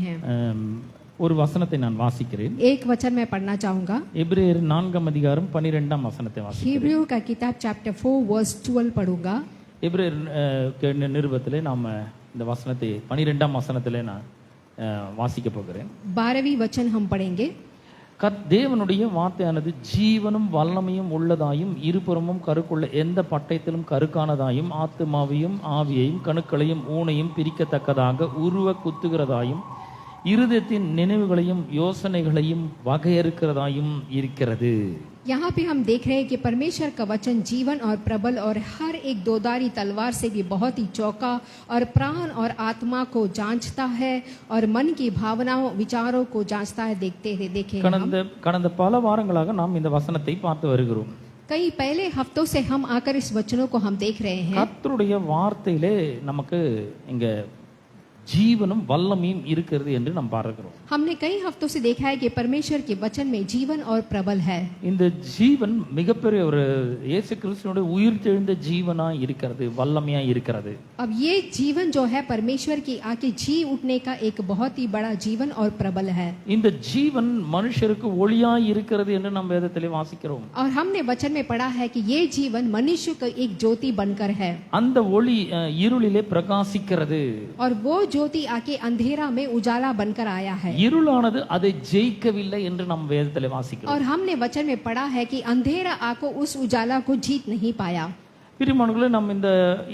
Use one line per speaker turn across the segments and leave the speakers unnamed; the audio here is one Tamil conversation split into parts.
हैं।
ஒரு வசனத்தை நான் வாசிக்கிறேன்.
एक वचन मैं पढ़ना चाहूंगा।
எபிரேயர் 4 அதிகாரம் 12 வசனத்தை வாசிக்கிறேன்.
हिब्रू का किताब चैप्टर 4 वर्स 12 पढ़ूंगा।
எபிரேயர் நிருபத்திலே நாம இந்த வசனத்தை 12 வசனத்திலே நான் வாசிக்க போகிறேன்.
12वीं वचन हम पढ़ेंगे।
தேவனுடைய வார்த்தையானது ஜீவனும் வல்லமையும் உள்ளதாயும் இருபுறமும் கருக்குள்ள எந்த பட்டயத்திலும் கருக்கானதாயும் ஆத்துமாவையும் ஆவியையும் கணுக்களையும் ஊனையும் பிரிக்கத்தக்கதாக உருவ குத்துகிறதாயும் இருதயத்தின் நினைவுகளையும் யோசனைகளையும் வகையறுக்கிறதாயும் இருக்கிறது.
यहाँ पे हम देख रहे हैं कि परमेश्वर का वचन जीवन और प्रबल और हर एक दोधारी तलवार से भी बहुत ही चौका और प्राण और आत्मा को जांचता है और मन की भावनाओं विचारों को जांचता है। देखे
கடந்த பல வாரங்களாக நாம் இந்த வசனத்தை பார்த்து வருகிறோம்.
कई पहले हफ्तों से हम आकर इस वचनों को हम देख रहे हैं।
கர்த்தருடைய வார்த்தையிலே நமக்கு இங்க ஜீவனும் வல்லமையும் இருக்கிறது என்று நாம் பார்க்கிறோம்.
हमने कई हफ्तों से देखा है कि परमेश्वर के वचन में जीवन और प्रबल है।
இந்த ஜீவன் மிகப்பெரிய ஒரு இயேசு கிறிஸ்துவினுடைய உயிர்த்தெழுந்த ஜீவனா இருக்கிறது, வல்லமையா இருக்கிறது.
अब ये जीवन जो है परमेश्वर की आके जी उठने का एक बहुत ही बड़ा जीवन और प्रबल है।
இந்த ஜீவன் மனுஷருக்கு ஒளியா இருக்கிறது என்று நாம் வேதத்திலே வாசிக்கிறோம்.
और हमने वचन में पढ़ा है कि ये जीवन मनुष्य का एक ज्योति बनकर है।
அந்த ஒளி இருளிலே பிரகாசிக்கிறது.
और वो ज्योति आके अंधेरा में उजाला बनकर आया है।
இருளானது அதை ஜெயிக்கவில்லை என்று நாம் வேதத்திலே வாசிக்கிறோம்.
और हमने वचन में पढ़ा है कि अंधेरा आको उस उजाला को जीत नहीं पाया।
பிரியமானவர்களே, நாம்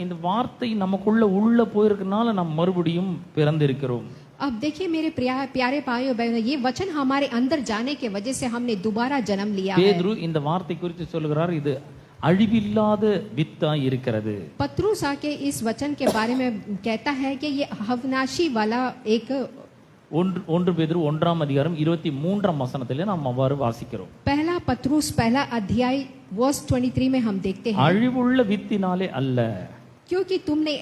இந்த வார்த்தை நமக்குள்ள உள்ள போயிருக்கனால நாம் மறுபடியும் பிறந்திருக்கிறோம்.
अब देखिए मेरे प्यारे भाइयों बहनों, ये वचन हमारे अंदर जाने के वजह से हमने दोबारा जन्म लिया है।
பேதுரு இந்த வார்த்தை குறித்து சொல்கிறார், இது அழிவில்லாத வித்தா இருக்கிறது.
पत्रुस आके इस वचन के बारे में कहता है कि ये अविनाशी वाला एक
1 பேதுரு 1 அதிகாரம் 23 வசனத்திலே நாம் அவ்வாறு வாசிக்கிறோம்.
पहला पत्रुस पहला अध्याय वर्स 23 में हम देखते हैं,
அழிவுள்ள வித்தினாலே அல்ல,
क्योंकि तुमने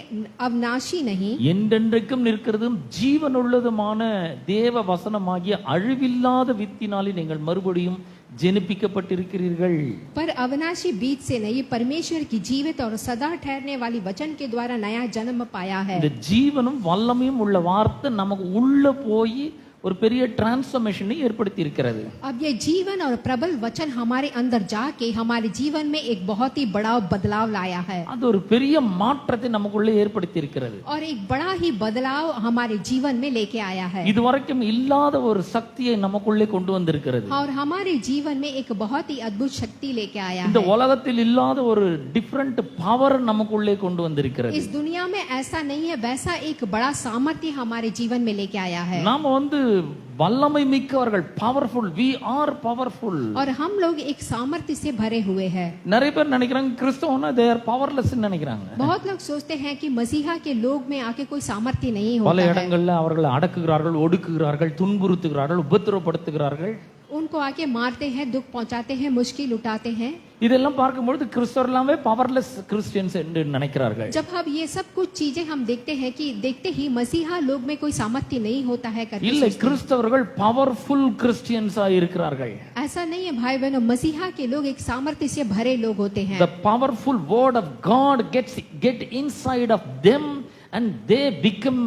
अविनाशी नहीं
என்றென்றைக்கும் நிற்கிறதும் ஜீவனுள்ளதுமான தேவ வசனமாகிய அழிவில்லாத வித்தினாலே நீங்கள் மறுபடியும் जनिपिக்கப்பட்டிருக்கிறீர்கள்.
पर अविनाशी बीज से नहीं, परमेश्वर की जीवित और सदा ठहरने वाली वचन के द्वारा नया जन्म पाया है।
இந்த ஜீவனும் வல்லமையும் உள்ள வார்த்தை நமக்கு உள்ள போய் ஒரு பெரிய டிரான்ஸ்ஃபர்மேஷனை ஏற்படுத்தி இருக்கிறது.
अब ये जीवन और प्रबल वचन हमारे अंदर जाके हमारे जीवन में एक बहुत ही बड़ा बदलाव लाया है।
அது ஒரு பெரிய மாற்றத்தை நமக்குள்ள ஏற்படுத்தி இருக்கிறது.
और एक बड़ा ही बदलाव हमारे जीवन में लेके आया है।
இதுவரைக்கும் இல்லாத ஒரு சக்தியை நமக்குள்ளே கொண்டு வந்திருக்கிறது.
और हमारे जीवन में एक बहुत ही अद्भुत शक्ति लेके आया है।
இந்த உலகத்தில் இல்லாத ஒரு டிஃபரண்ட் பவர் நமக்குள்ளே கொண்டு வந்திருக்கிறது.
इस दुनिया में ऐसा नहीं है, वैसा एक बड़ा सामर्थ्य हमारे जीवन में लेके आया है।
நாம வல்லமை மிக்கவர்கள், பவர்ஃபுல், we are powerful.
और हम लोग एक सामर्थ्य से भरे हुए हैं।
நிறைய பேர் நினைக்கிறாங்க கிறிஸ்தவனா they are powerless ன்னு நினைக்கிறாங்க.
बहुत लोग सोचते हैं कि मसीहा के लोग में आके कोई सामर्थ्य नहीं होता है।
பல இடங்கள்ல அவர்களை அடக்குகிறார்கள், ஒடுக்குகிறார்கள், துன்புறுத்துகிறார்கள், உபத்திரவப்படுத்துகிறார்கள்.
उनको आके मारते हैं, दुख पहुंचाते हैं, मुश्किल उठाते हैं।
இதெல்லாம் பார்க்கும்போது கிறிஸ்தவர் எல்லாமே பவர்லெஸ் கிறிஸ்டியன்ஸ் என்று நினைக்கிறார்கள்.
जब हम ये सब कुछ चीजें हम देखते हैं कि देखते ही मसीहा लोग में कोई सामर्थ्य नहीं होता है करके
இல்லை, கிறிஸ்தவர்கள் பவர்ஃபுல் கிறிஸ்டியன்ஸா இருக்கிறார்கள்.
ऐसा नहीं है भाई बहनों, मसीहा के लोग एक सामर्थ्य से भरे लोग होते हैं।
The powerful word of God get inside of them and they become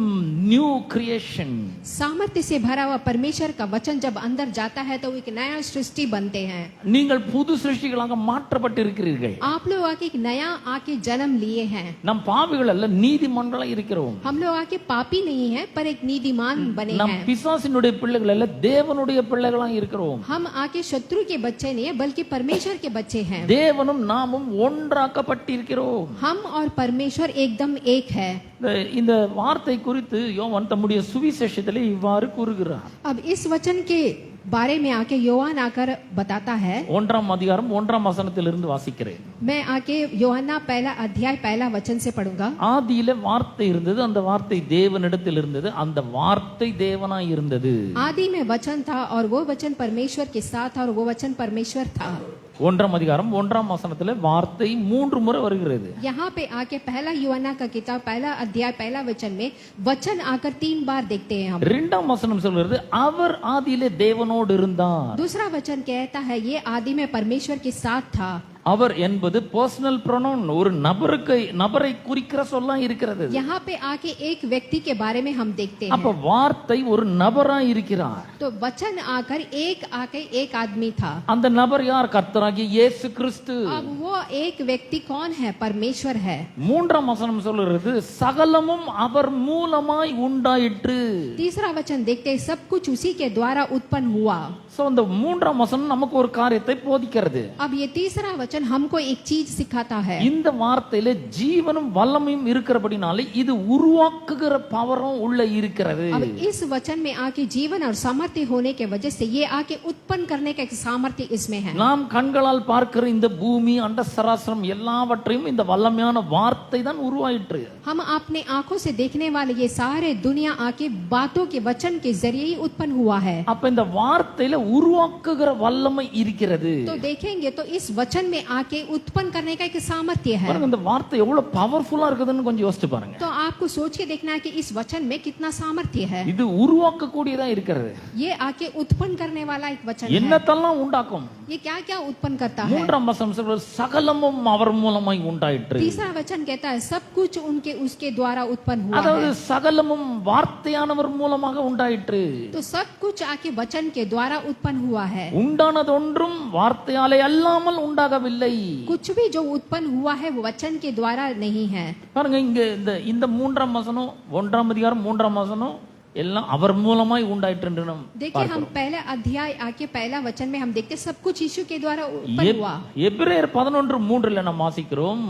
new creation.
सामर्थ्य से भरा हुआ परमेश्वर का वचन जब अंदर जाता है तो एक नया सृष्टि बनते हैं।
நீங்கள் புது சிருஷ்டிகளாக மாற்றப்பட்டிருக்கிறீர்கள்.
आप लोग आके एक नया आके जन्म लिए हैं।
நம் பாவிகள் அல்ல, நீதிமான்களா இருக்கிறோம்.
हम लोग आके पापी नहीं है पर एक नीतिमान बने
நம்
हैं।
பிசாசினுடைய பிள்ளைகள் அல்ல, தேவனுடைய பிள்ளைகளா இருக்கிறோம்.
हम आके शत्रु के बच्चे नहीं है बल्कि परमेश्वर के बच्चे हैं।
தேவனும் நாமும் ஒன்றாக்கப்பட்டிருக்கிறோம்.
हम और परमेश्वर एकदम एक है।
இந்த வார்த்தை குறித்து யோவான் தம்முடைய சுவிசேஷத்திலே இவ்வாறு கூறுகிறார்.
अब इस वचन के बारे में आके யோவான் आकर बताता है।
1 அதிகாரம் 1 வசனத்திலிருந்து வாசிக்கிறேன்.
मैं आके யோவாना पहला अध्याय पहला वचन से पढ़ूंगा।
ஆதியிலே வார்த்தை இருந்தது, அந்த வார்த்தை தேவனிடத்தில் இருந்தது, அந்த வார்த்தை தேவனாய் இருந்தது.
आदि में वचन था और वो वचन परमेश्वर के साथ और वो वचन परमेश्वर था।
1 அதிகாரம் 1 வசனத்திலே வார்த்தை 3 முறை வருகிறது.
यहाँ पे आके पहला यूहन्ना का किताब पहला अध्याय पहला वचन में वचन आकर 3 बार देखते हैं हम।
2 வசனம் சொல்கிறது அவர் ஆதியிலே தேவனோடு இருந்தார்.
दूसरा वचन कहता है ये आदि में परमेश्वर के साथ था.
அவர் என்பது பர்சனல் ப்ரொனவுன், ஒரு நபரை குறிக்கிற சொல்லா இருக்கிறது.
यहाँ पे आके एक व्यक्ति के बारे में हम देखते
அப்ப
हैं।
வார்த்தை ஒரு நபரா இருக்கிறார்.
तो वचन आकर आके एक आदमी था।
அந்த நபர் யார்? கர்த்தராகிய இயேசு கிறிஸ்து.
अब वो एक व्यक्ति कौन है? परमेश्वर है।
மூன்றாம் வசனம் சொல்லுகிறது சகலமும் அவர் மூலமாய் உண்டாயிற்று.
तीसरा वचन देखते हैं सब कुछ उसी के द्वारा उत्पन्न हुआ।
சோ இந்த மூன்றாம் வசனம் நமக்கு ஒரு காரியத்தை போதிக்கிறது.
अब ये तीसरा वचन हमको एक चीज सिखाता है।
இந்த வார்த்தையில ஜீவனும் வல்லமையும் இருக்கிறபடினாலே இது உருவாக்குகிற பவரும் உள்ள இருக்கிறது.
अब इस वचन में आके जीवन और सामर्थ्य होने के वजह से ये आके उत्पन्न करने का एक सामर्थ्य इसमें है।
நாம் கண்களால் பார்க்கிற இந்த பூமி அண்ட சராசரம் எல்லாவற்றையும் இந்த வல்லமையான வார்த்தை தான் உருவாயிற்று.
हम अपने आंखों से देखने वाले ये सारे दुनिया आके बातों के वचन के जरिए ही उत्पन्न हुआ है।
அப்ப இந்த வார்த்தையில உருவாக்குகிற வல்லமை இருக்கிறது.
तो देखेंगे तो इस वचन में आके उत्पन्न करने का एक सामर्थ्य है।
பாருங்க இந்த வார்த்தை எவ்வளவு பவர்ஃபுல்லா இருக்குதுன்னு கொஞ்சம் யோசிச்சு பாருங்க.
तो आपको सोच के देखना है कि इस वचन में कितना सामर्थ्य है।
இது உருவாக்க கூடியதா இருக்கிறது.
ये आके उत्पन्न करने वाला एक वचन है।
என்னத்தெல்லாம் உண்டாக்கும்?
ये क्या क्या उत्पन्न करता है?
மூன்றாம் வசனம் சொல்றது சகலமும் அவர் மூலமாய் உண்டாயிற்று.
तीसरा वचन कहता है सब कुछ उसके द्वारा उत्पन्न हुआ
அதாவது
है।
சகலமும் வார்த்தையானவர் மூலமாக உண்டாயிற்று.
तो सब कुछ आके वचन के द्वारा उत्पन्न हुआ है।
உண்டானதொன்றும் வார்த்தையாலே அல்லாமல் உண்டாகவில்லை.
कुछ भी जो उत्पन्न हुआ है वो वचन के द्वारा नहीं है।
பாருங்க இங்க இந்த மூன்றாம் வசனம், ஒன்றாம் அதிகாரம் மூன்றாம் வசனம் எல்லாம் அவர் மூலமாய் உண்டாயிற்று என்று நாம்
देखिए हम पहला अध्याय आके पहला वचन में हम देखते सब कुछ यीशु के द्वारा उत्पन्न हुआ।
எபிரேயர் 11:3 நாம் வாசிக்கிறோம்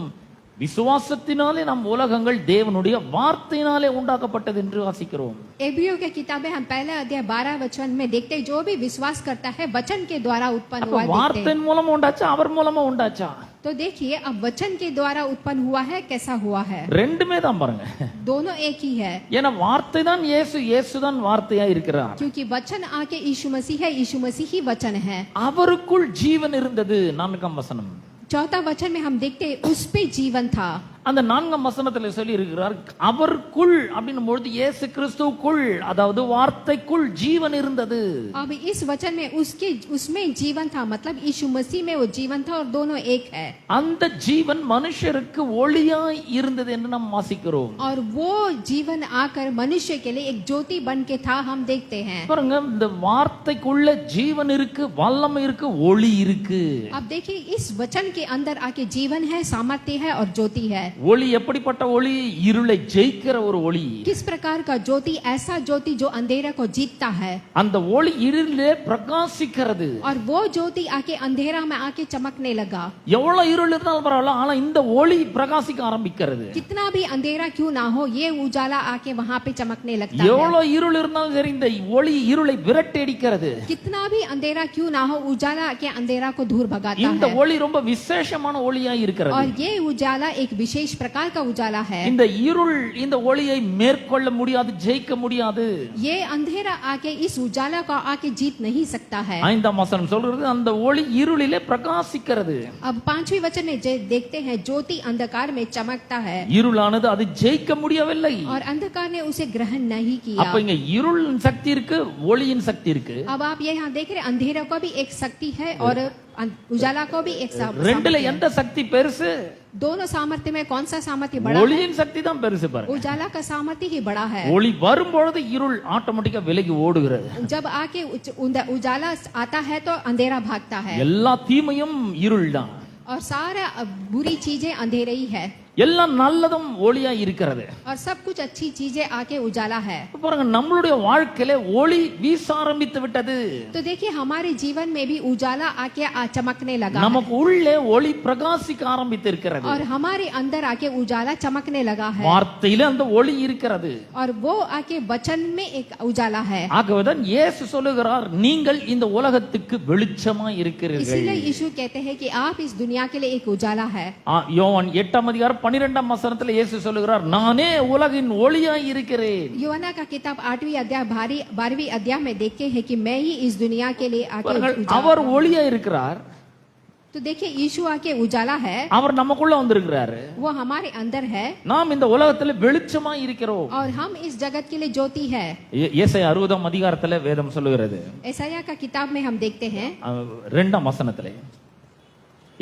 விசுவாசத்தினாலே நம் உலகங்கள் தேவனுடைய வார்த்தையினாலே உண்டாக்கப்பட்டது என்று வாசிக்கிறோம்.
एब्रियो की किताबें हम पहला अध्याय 12 वचन में देखते हैं जो भी विश्वास करता है वचन के द्वारा उत्पन्न हुआ देखते हैं।
வார்த்தையின் மூலமா உண்டாச்சா அவர் மூலமா உண்டாச்சா?
तो देखिए अब वचन के द्वारा उत्पन्न हुआ है कैसा हुआ है?
ரெண்டுமே தான் பாருங்க.
दोनों एक ही है।
ஏன்னா வார்த்தை தான் இயேசு, இயேசு தான் வார்த்தையா இருக்கிறார்.
क्योंकि वचन आके यीशु मसीह है, यीशु मसीह ही वचन है।
அவருக்குள் ஜீவன் இருந்தது. 4ஆம் வசனம்
चौथा वचन में हम देखते हैं उस पे जीवन था।
அந்த 4ஆம் வசனத்துல சொல்லி இருக்கிறார் அவருக்குள் அப்படின்னும் பொழுது இயேசு கிறிஸ்துவுக்குள் அதாவது வார்த்தைக்குள் ஜீவன் இருந்தது.
अब इस वचन में उसमें जीवन था मतलब यीशु मसीह में वो जीवन था और दोनों एक है।
அந்த ஜீவன் மனுஷருக்கு ஒளியாய் இருந்தது என்று நாம் வாசிக்கிறோம்.
और वो जीवन आकर मनुष्य के लिए एक ज्योति बन के था हम देखते हैं।
பாருங்க இந்த வார்த்தைக்குள்ள ஜீவன் இருக்கு, வல்லமை இருக்கு, ஒளி இருக்கு.
अब देखिए इस वचन के अंदर आके जीवन है, सामर्थ्य है और ज्योति है।
ஒளி எப்படிப்பட்ட ஒளி? இருளை ஜெயிக்கிற ஒரு ஒளி.
किस प्रकार का ज्योति? ऐसा ज्योति जो अंधेरे को जीतता है।
அந்த ஒளி இருளிலே பிரகாசிக்கிறது.
और वो ज्योति आके अंधेरा में आके चमकने लगा।
எவ்வளவு இருள் இருந்தாலும் பரவாயில்ல, ஆனா இந்த ஒளி பிரகாசிக்க ஆரம்பிக்கிறது.
कितना भी अंधेरा क्यों ना हो ये उजाला आके वहां पे चमकने लगता है।
எவ்வளவு இருள் இருந்தாலும் சரி இந்த ஒளி இருளை விரட்டடிக்கிறது.
कितना भी अंधेरा क्यों ना हो उजाला आके अंधेरा को दूर भगाता
இந்த
है।
ஒளி ரொம்ப விசேஷமான ஒளியா இருக்கிறது.
और ये उजाला एक विशेष प्रकार का उजाला है।
இந்த இருள் இந்த ஒளியை மேற்கொள்ள முடியாது, ஜெயிக்க முடியாது.
ये अंधेरा आके इस उजाला को आके जीत नहीं सकता है।
5ஆம் வசனம் சொல்றது அந்த ஒளி இருளிலே பிரகாசிக்கிறது.
अब 5वें वचन में देखते हैं ज्योति अंधकार में चमकता है
இருளானது அது ஜெயிக்க முடியவில்லை.
और अंधकार ने उसे ग्रहण नहीं किया।
அப்ப இங்க இருளின் சக்தி இருக்கு, ஒளியின் சக்தி இருக்கு.
अब आप ये यहाँ देख रहे अंधेरा को भी एक शक्ति है और उजाला को भी एक
ரெண்டுல
सामर्थ्य है।
எந்த சக்தி பெருசு?
दोनों सामर्थ्य में कौन सा सामर्थ्य बड़ा है?
ஒளியின் சக்தி தான் பெருசு பாருங்க.
उजाला का सामर्थ्य ही बड़ा है।
ஒளி வரும்பொழுது இருள் ஆட்டோமேட்டிக்கா விலகி ஓடுகிறது.
जब आके उजाला आता है तो अंधेरा भागता है
எல்லா தீமையும் இருள் தான்.
और सारा बुरी चीजें अंधेरे ही है
எல்லாம் நல்லதும் ஒளியா இருக்கிறது.
और सब कुछ अच्छी चीजें आके उजाला है।
பாருங்க நம்மளுடைய வாழ்க்கையில ஒளி வீச ஆரம்பித்து விட்டது.
तो देखिए हमारे जीवन में भी उजाला आके चमकने लगा
நமக்கு உள்ளே ஒளி பிரகாசிக்க ஆரம்பித்து இருக்கிறது.
और हमारे अंदर आके उजाला चमकने लगा है
வார்த்தையில அந்த ஒளி இருக்கிறது.
और वो आके वचन में एक उजाला है।
ஆகவேதான் இயேசு சொல்லுகிறார் நீங்கள் இந்த உலகத்துக்கு வெளிச்சமாய் இருக்கிறீர்கள்.
इसीलिए यीशु कहते हैं कि आप इस दुनिया के लिए एक उजाला है।
யோவான் 8ஆம் அதிகாரம் 12ஆம் வசனத்துல இயேசு சொல்லுகிறார் நானே உலகின் ஒளியாய் இருக்கிறேன்.
यूहन्ना का किताब 8वीं अध्याय 12वीं अध्याय में देखते हैं कि मैं ही इस दुनिया के लिए आके उजाला
அவர் ஒளியா இருக்கிறார்.
तो देखिए यीशु आके उजाला है,
அவர் நமக்குள்ள வந்திருக்கிறாரு.
वो हमारे अंदर है
நாம் இந்த உலகத்துல வெளிச்சமாய் இருக்கிறோம்.
और हम इस जगत के लिए ज्योति है।
ஏசாயா 60ஆம் அதிகாரத்துல வேதம் சொல்லுகிறது,
यशायाह का किताब में हम देखते हैं
2ஆம் வசனத்திலே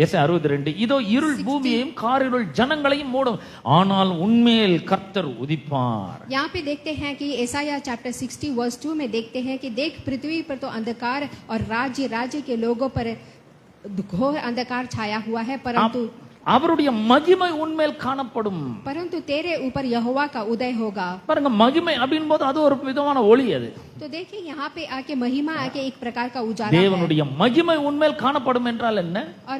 எஸ்ஐயா 62 இதோ இருள் பூமியையும் காரிருள் ஜனங்களையும் மூடும் ஆனால் உன்மேல் கர்த்தர் உதிப்பார்.
यहाँ पे देखते हैं कि यशायाह चैप्टर 60 वर्स 2 में देखते हैं कि देख पृथ्वी पर तो अंधकार और राज्य के लोगों पर घोर अंधकार छाया हुआ है,
அவருடைய மகிமை உன்மேல் காணப்படும்.
परंतु तेरे ऊपर यहोवा का उदय होगा.
பாருங்க, மகிமை அப்படின் போது அது ஒரு விதமான ஒளி. அது
तो देखिए यहाँ पे आके महिमा आके एक प्रकार का उजाला है.
தேவனுடைய மகிமை உன்மேல் காணப்படும் என்றால் என்ன?
और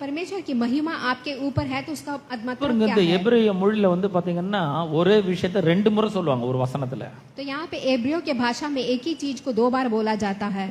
परमेश्वर की महिमा आपके ऊपर है तो उसका मतलब
क्या है? எபிரேய மொழியில வந்து பாத்தீங்கன்னா ஒரே விஷயத்தை ரெண்டு முறை சொல்லுவாங்க ஒரு வசனத்துல.
तो यहाँ पे एब्रियो के भाषा में एक ही चीज को दो बार बोला जाता है.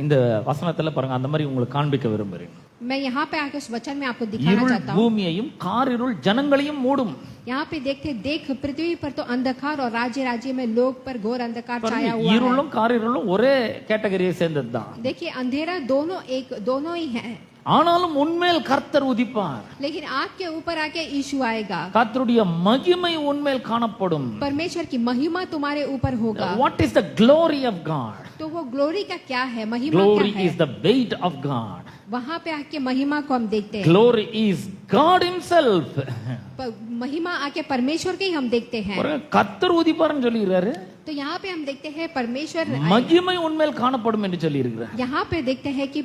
இந்த வசனத்துல பாருங்க, அந்த மாதிரி உங்களுக்கு காண்பிக்க விரும்புறேன்.
मैं यहाँ पे आके उस वचन में आपको दिखाना चाहता हूँ.
பூமியையும் காரிருள் ஜனங்களையும் மூடும்.
यहाँ पे देखते देख पृथ्वी पर तो अंधकार और राज्य में लोग पर घोर अंधकार छाया हुआ है.
இருளும் காரிருளும் ஒரே கேட்டகரியை சேர்ந்ததுதான்.
देखिए अंधेरा दोनों ही है.
ஆனாலும் உன்மேல் கர்த்தர் உதிப்பார்.
लेकिन आपके ऊपर आके यीशु आएगा.
கர்த்தருடைய மகிமை உன்மேல் காணப்படும்.
परमेश्वर की महिमा तुम्हारे ऊपर होगा.
What is the glory of God?
तो वो ग्लोरी का क्या है, महिमा क्या है?
Glory is the weight of God.
वहाँ पे आके महिमा को हम देखते हैं.
Glory is God himself.
महिमा आके परमेश्वर के ही हम देखते हैं.
கர்த்தர் உதிப்பார்னு சொல்லிறாரு.
तो यहाँ पे हम देखते हैं परमेश्वर
மகிமை உன்மேல் காணப்படும் என்று சொல்லி இருக்கிறார்.
यहाँ पे देखते हैं कि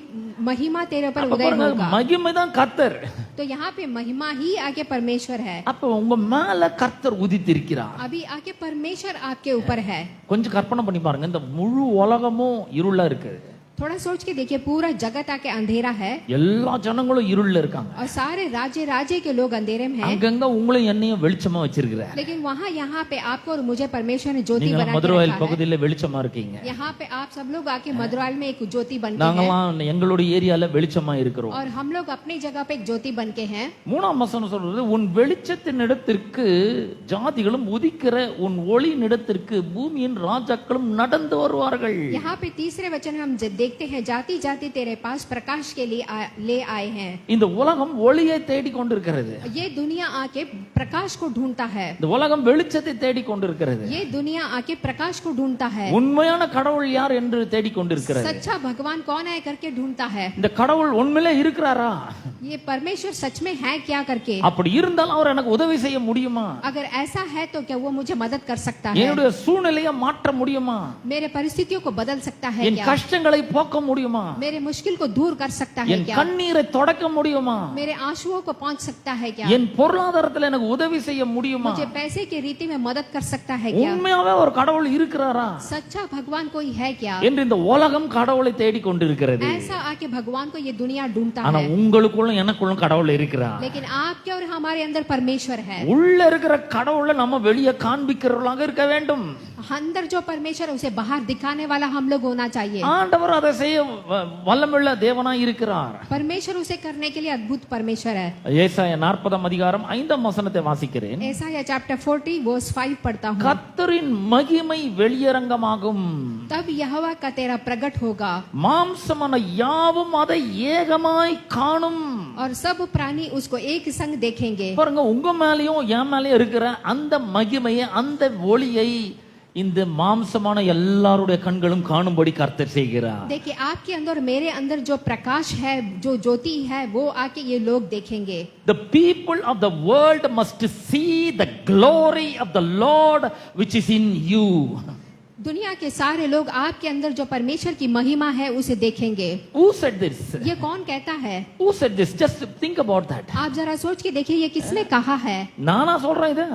महिमा तेरे ऊपर उदय होगा.
மகிமை தான் கர்த்தர்.
तो यहाँ पे महिमा ही आके परमेश्वर है.
அப்ப உங்க மேல கர்த்தர் உதித்திருக்கிறார்.
अभी आके परमेश्वर आपके ऊपर है.
கொஞ்சம் கற்பனை பண்ணி பாருங்க, இந்த முழு உலகமும் இருளா இருக்கு.
थोड़ा सोच के देखिए, पूरा जगत आके अंधेरा है.
எல்லா ஜனங்களும் இருள்ல இருக்காங்க.
और सारे राज्य के लोग अंधेरे में हैं.
அங்கங்க உங்களையும் என்னையும் வெளிச்சமா வச்சிருக்கிறார்.
लेकिन वहाँ यहाँ पे आपको और मुझे परमेश्वर ने ज्योति बना के
மதுரவாயில்
रखा है.
பகுதியில வெளிச்சமா இருக்கீங்க.
यहाँ पे आप सब लोग आके मधुराल में एक ज्योति बन के हैं.
நாங்கலாம் எங்களுடைய ஏரியால வெளிச்சமா இருக்கிறோம்.
और हम लोग अपनी जगह पे एक ज्योति बन के हैं.
மூணாம் வசனம் சொல்றது, உன் வெளிச்சத்தின் இடத்திற்கு ஜாதிகளும் உதிக்கிற உன் ஒளியின் இடத்திற்கு பூமியின் ராஜாக்களும் நடந்து வருவார்கள்.
यहाँ पे तीसरे वचन में हम देखते हैं, जाति जाति तेरे पास प्रकाश के लिए ले आए हैं.
இந்த உலகம் ஒளியை தேடி கொண்டிருக்கிறது.
ये दुनिया आके प्रकाश को ढूंढता है.
இந்த உலகம் வெளிச்சத்தை தேடி கொண்டிருக்கிறது.
ये दुनिया आके प्रकाश को ढूंढता है.
உண்மையான கடவுள் யார் என்று தேடி கொண்டிருக்கிறது.
सच्चा भगवान कौन है करके ढूंढता है.
இந்த கடவுள் உண்மையிலே இருக்கிறாரா?
ये परमेश्वर सच में है क्या करके.
அப்படி இருந்தால் அவர் எனக்கு உதவி செய்ய முடியுமா?
अगर ऐसा है तो क्या वो मुझे मदद कर सकता है?
என்னுடைய சூழ்நிலையை மாற்ற முடியுமா?
मेरे परिस्थितियों को बदल सकता है
என்
क्या?
கஷ்டங்களை போக்க முடியுமா?
मेरे मुश्किल को दूर कर सकता है
என்
क्या?
கண்ணீரை தொடக்க முடியுமா?
मेरे आंसुओं को पहुंच सकता है क्या?
என் பொருளாதாரத்தில் எனக்கு உதவி செய்ய முடியுமா?
मुझे पैसे की रीति में मदद कर सकता है क्या?
உண்மையாவே ஒரு கடவுள் இருக்கிறாரா?
सच्चा भगवान कोई है क्या?
என்று இந்த உலகம் கடவுளை தேடி கொண்டிருக்கிறது.
ऐसा आके भगवान को ये दुनिया ढूंढता
ஆனா
है.
உங்களுக்குள்ள எனக்குள்ள கடவுள் இருக்கிறார்.
लेकिन आपके और हमारे अंदर परमेश्वर है.
உள்ள இருக்கிற கடவுளை நம்ம வெளியே காண்பிக்கிறவர்களாக இருக்க வேண்டும்.
अंदर जो परमेश्वर उसे बाहर दिखाने वाला हम लोग होना चाहिए.
ஆண்டவர் அதை செய்ய வல்லமையுள்ள தேவனாய் இருக்கிறார்.
परमेश्वर उसे करने के लिए अद्भुत परमेश्वर है.
ஏசாயா 40 அதிகாரம் 5 வசனத்தை வாசிக்கிறேன்.
यशायाह चैप्टर 40 वर्स 5 पढ़ता हूँ.
கர்த்தரின் மகிமை வெளியரங்கமாகும்.
तब यहोवा का तेरा प्रकट होगा.
மாம்சமான யாவும் அதை ஏகமாய் காணும்.
और सब प्राणी उसको एक संग देखेंगे.
பாருங்க, உங்க மேலயும் என் மேலயும் இருக்கிற அந்த மகிமையை, அந்த ஒளியை இந்த மாம்சமான எல்லாருடைய கண்களும் காணும்படி கர்த்தர் செய்கிறார்.
देखिए, आपके अंदर मेरे अंदर जो प्रकाश है, जो ज्योति है, वो आके ये लोग देखेंगे.
The people of the world must see the glory of the Lord which is in you.
दुनिया के सारे लोग आपके अंदर जो परमेश्वर की महिमा है उसे देखेंगे.
Who said this?
ये कौन कहता है?
Who said this? Just think about that.
आप जरा सोच के देखिए, ये किसने कहा है?
நானா சொல்றேன் இது?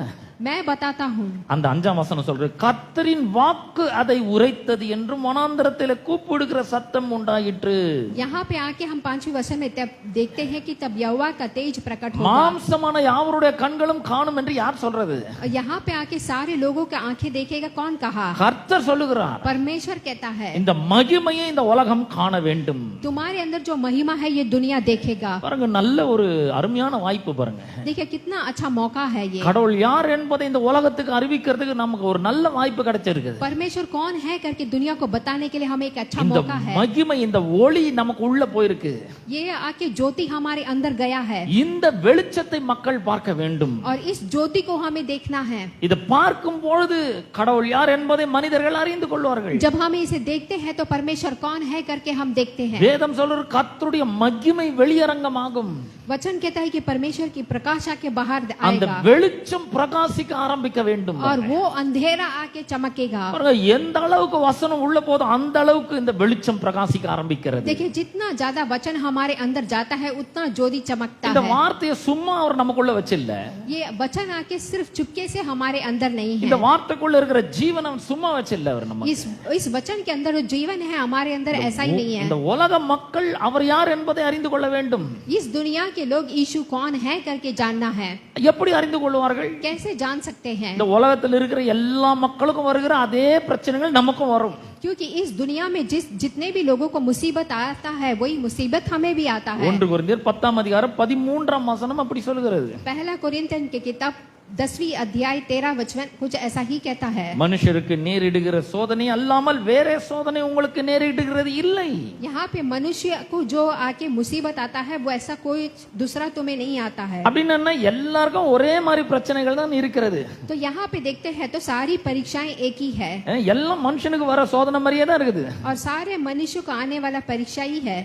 मैं बताता हूँ.
அந்த 5ஆம் வசனம் சொல்றது, கர்த்தரின் வாக்கு அதை உரைத்தது என்றும் வனாந்தரத்திலே கூப்பிடுகிற சத்தம் உண்டாயிற்று.
यहाँ पे आके हम 5वें वचन में तब देखते हैं कि तब यहोवा का तेज प्रकट होगा.
மாம்சமான யாவருடைய கண்களும் காணும் என்று யார் சொல்றது?
यहाँ पे आके सारे लोगों की आंखें देखेगा, कौन कहा?
கர்த்தர் சொல்லுகிறார்.
परमेश्वर कहता है.
இந்த மகிமையை இந்த உலகம் காண வேண்டும்.
तुम्हारे अंदर जो महिमा है ये दुनिया देखेगा.
பாருங்க, நல்ல ஒரு அருமையான வாய்ப்பு பாருங்க.
देखिए कितना अच्छा मौका है ये.
கடவுள் யார் என்பதை என்பதை இந்த உலகத்துக்கு அறிவிக்கிறதுக்கு நமக்கு ஒரு நல்ல வாய்ப்பு கிடைச்சிருக்குது.
परमेश्वर कौन है करके दुनिया को बताने के लिए हमें एक अच्छा
இந்த
मौका है.
மகிமை, இந்த ஒளி நமக்கு உள்ள போயிருக்கு.
ये आके ज्योति हमारे अंदर गया है
இந்த வெளிச்சத்தை மக்கள் பார்க்க வேண்டும்.
और इस ज्योति को हमें देखना है.
இத பார்க்கும் பொழுது கடவுள் யார் என்பதை மனிதர்கள் அறிந்து கொள்வார்கள்.
जब हम इसे देखते हैं तो परमेश्वर कौन है करके हम देखते हैं.
வேதம் சொல்ற கர்த்தருடைய மகிமை வெளியரங்கமாகும்.
वचन कहता है कि परमेश्वर की प्रकाश आके बाहर
அந்த
आएगा
வெளிச்சம் பிரகாசிக்க ஆரம்பிக்க வேண்டும்.
और वो अंधेरा आके चमकेगा.
பாருங்க, எந்த அளவுக்கு வசனம் உள்ள போதோ அந்த அளவுக்கு இந்த வெளிச்சம் பிரகாசிக்க ஆரம்பிக்கிறது.
देखिए जितना ज्यादा वचन हमारे अंदर जाता है उतना ज्योति चमकता
இந்த
है.
வார்த்தையை சும்மா அவர் நமக்குள்ள வச்சில்ல.
ये वचन आके सिर्फ चुपके से हमारे अंदर नहीं
இந்த
है.
வார்த்தைக்குள்ள இருக்கிற ஜீவன் அவன் சும்மா வச்சில்ல அவர் நமக்கு.
इस वचन के अंदर जो जीवन है हमारे अंदर ऐसा ही नहीं है.
இந்த உலக மக்கள் அவர் யார் என்பதை அறிந்து கொள்ள வேண்டும்.
इस दुनिया के लोग यीशु कौन है करके जानना है.
எப்படி அறிந்து கொள்வார்கள்?
कैसे जान सकते हैं?
இந்த உலகத்தில் இருக்கிற எல்லா மக்களுக்கும் வருகிற அதே பிரச்சனைகள் நமக்கும் வரும்.
क्योंकि इस दुनिया में जितने भी लोगों को मुसीबत आता है वही मुसीबत हमें भी आता है.
1 கொரிந்தியர் 10:13 அப்படி சொல்கிறது.
पहला कोरिन्थियन की किताब 10वीं अध्याय 13 वचन कुछ ऐसा ही कहता है.
மனுஷருக்கு நேரிடுகிற சோதனை அல்லாமல் வேற சோதனை உங்களுக்கு நேரிடுகிறது இல்லை.
यहाँ पे मनुष्य को जो आके मुसीबत आता है वो ऐसा कोई दूसरा तुम्हें नहीं आता है.
அப்படின்னா எல்லாருக்கும் ஒரே மாதிரி பிரச்சனைகள் தான் இருக்கிறது.
तो यहाँ पे देखते हैं तो सारी परीक्षाएं एक ही है
எல்லாம் மனுஷனுக்கு வர சோதனை மாதிரியே தான் இருக்குது.
और सारे मनुष्य को आने वाला परीक्षा ही है.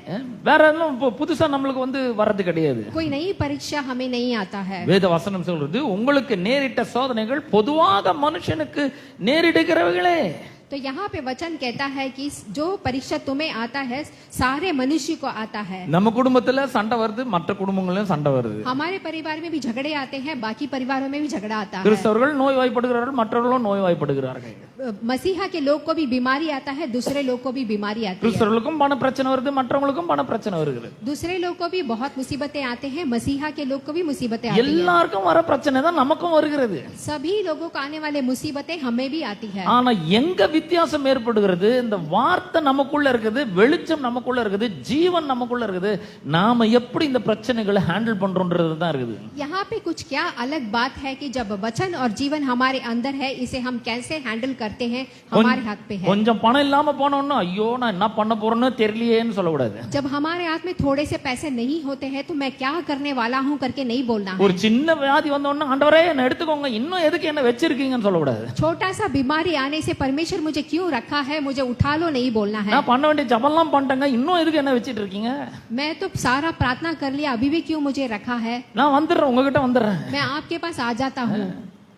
வேற எதுவும் புதுசா நம்மளுக்கு வர்றது கிடையாது.
कोई नई परीक्षा हमें नहीं आता है.
வேத வசனம் சொல்றது உங்களுக்கு நேரிட்ட சோதனைகள் பொதுவாக மனுஷனுக்கு நேரிடுகிறவைகளே.
तो यहाँ पे वचन कहता है कि जो परीक्षा तुम्हें आता है सारे मनुष्य को आता है.
நம்ம குடும்பத்துல சண்டை வருது, மற்ற குடும்பங்களிலும் சண்டை வருது.
हमारे परिवार में भी झगड़े आते हैं, बाकी परिवारों में भी झगड़ा आता है.
கிறிஸ்தவர்கள் நோய்வாய்ப்படுகிறார்கள், மற்றவர்களும் நோய்வாய்ப்படுகிறார்கள்.
मसीहा के लोग को भी बीमारी आता है, दूसरे लोग को भी बीमारी आती है.
கிறிஸ்தவர்களுக்கும் பண பிரச்சனை வருது, மற்றவங்களுக்கும் பண பிரச்சனை வருகிறது.
दूसरे लोग को भी बहुत मुसीबतें आते हैं, मसीहा के लोग को भी मुसीबतें आती हैं.
எல்லாருக்கும் வர பிரச்சனை தான் நமக்கும் வருகிறது.
सभी लोगों को आने वाले मुसीबतें हमें भी आती है.
ஆனா எங்க வித்தியாசம் ஏற்படுகிறது? இந்த வார்த்தை நமக்குள்ள இருக்குது, வெளிச்சம் நமக்குள்ள இருக்குது, ஜீவன் நமக்குள்ள இருக்குது. நாம எப்படி இந்த பிரச்சனைகளை ஹேண்டில் பண்றோம்ன்றது தான் இருக்குது.
यहाँ पे कुछ क्या अलग बात है कि जब वचन और जीवन हमारे अंदर है, इसे हम कैसे हैंडल करते हैं हमारे हाथ पे है.
கொஞ்சம் பணம் இல்லாம போனோம்னா ஐயோ நான் என்ன பண்ண போறேன்னு தெரியலையேன்னு சொல்லக்கூடாது.
जब हमारे हाथ में थोड़े से पैसे नहीं होते हैं तो मैं क्या करने वाला हूँ करके नहीं बोलना है.
ஒரு சின்ன வியாதி வந்தோம்னா ஆண்டவரே என்ன எடுத்துக்கோங்க, இன்னும் எதுக்கு என்ன வச்சிருக்கீங்கன்னு சொல்லக்கூடாது.
छोटा सा बीमारी आने से परमेश्वर मुझे क्यों रखा है, मुझे उठा लो नहीं बोलना है.
நான் பண்ண வேண்டிய ஜபம்லாம் பண்ணிட்டேங்க, இன்னும் எதுக்கு என்ன வச்சிட்டு இருக்கீங்க?
मैं तो सारा प्रार्थना कर लिया, अभी भी क्यों मुझे रखा है.
நான் வந்துடுறேன், உங்ககிட்ட வந்துடுறேன்.
मैं आपके पास आ जाता हूँ.